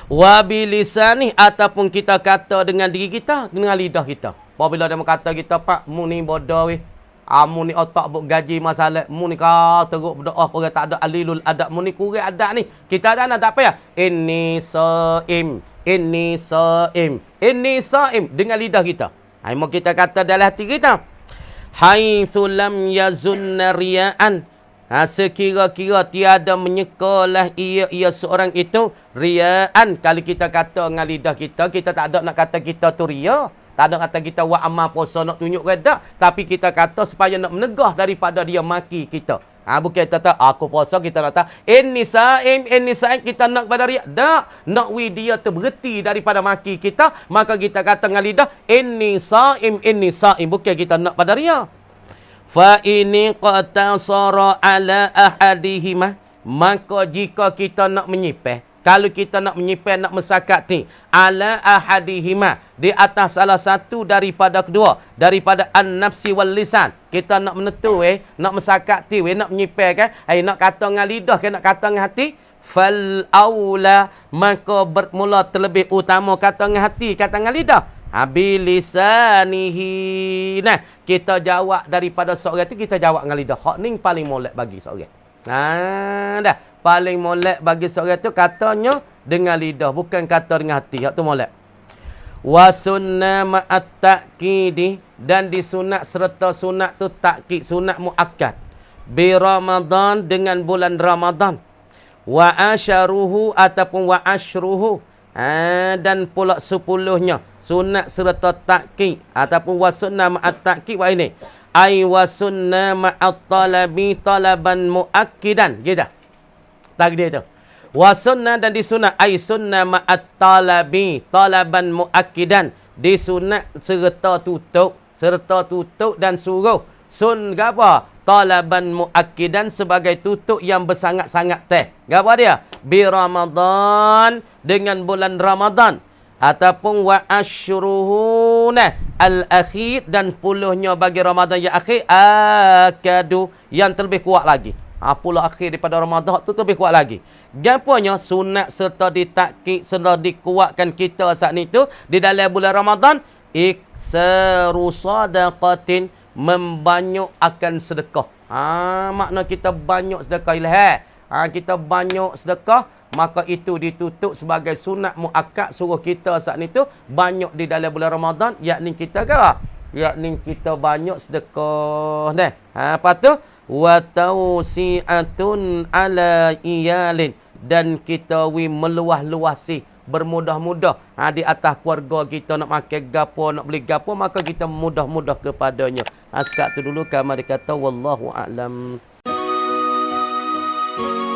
Wabilisani, ataupun kita kata dengan diri kita, dengan lidah kita. Apabila dia kata kita, Pak, mu ni bodoh weh. Mu ni otak buk gaji masalah. Mu ni kau teruk berdoa, orang tak ada alilul adab. Mu ni kurang adab ni. Kita tak nak tak apa ya? Inni saim, inni saim, inni saim. Dengan lidah kita. Mau kita kata dalam hati kita. Haitsu lam yazunna riya'an. Sekira-kira tiada menyekalah ia seorang itu riaan. Kalau kita kata dengan lidah kita, kita tak ada nak kata kita tu ria. Tak ada kata kita buat amal puasa nak tunjuk reda. Tapi kita kata supaya nak menegah daripada dia maki kita. Bukan kita aku puasa, kita nak kata inni saim, kita nak kepada ria. Tak. Nak dia terberhenti daripada maki kita. Maka kita kata dengan lidah inni saim. Bukan kita nak pada ria. Fa ini qatasara ala ahadihima, maka jika kita nak menyipeh, kalau kita nak menyipeh, nak mesakati ala ahadihima, di atas salah satu daripada kedua, daripada an-nafsi wal lisan, kita nak menentu nak mesakati nak menyipeh kan, nak kata dengan lidah ke nak kata dengan hati, fal aula, maka bermula terlebih utama kata dengan hati, kata dengan lidah. Bilisanihi. Nah, kita jawab daripada seorang itu, kita jawab dengan lidah. Hak ni paling molek bagi seorang. Dah. Paling molek bagi seorang itu katanya dengan lidah, bukan kata dengan hati. Hak tu molek. Wa sunna ma'at ta'kidi, dan disunat serta sunat tu ta'kid, sunat muakkad. Bi Ramadan, dengan bulan Ramadan. Wa asharuhu, ataupun wa ashruhu. Dan pula 10-nya. Sunat serta ta'kid, ataupun wasunna ma'at ta'kid. Wa ini ai wasunna ma'at talabi talaban muakkidan. Gitu takdir tu. Wasunna, dan disunat ai sunna ma'at talabi talaban muakkidan, disunat serta tutup serta tutup dan suruh. Sun apa? Talaban muakkidan sebagai tutup yang bersangat-sangat teh. Apa dia? Bi Ramadan, dengan bulan Ramadan. Ataupun wa asyruhuna al-akhir, dan puluhnya bagi Ramadan yang akhir akadu, yang terlebih kuat lagi. Puluh akhir daripada Ramadan tu lebih kuat lagi. Gapanya sunat serta ditakkid serta dikuatkan kita saat ni tu di dalam bulan Ramadan, iksaru sadaqatin, membanyak akan sedekah. Makna kita banyak sedekah ilahi. Kita banyak sedekah, maka itu ditutup sebagai sunat muakkad, suruh kita saat ni tu banyak di dalam bulan Ramadan, yakni kita apa? Yakni kita banyak sedekah. Apa tu? Wa tausi'atun ala iyalin, dan kita meluah-luasi, bermudah-mudah di atas keluarga kita, nak makan gapo, nak beli gapo, maka kita mudah-mudah kepadanya. Sekat tu dulu kami dikata wallahu a'lam.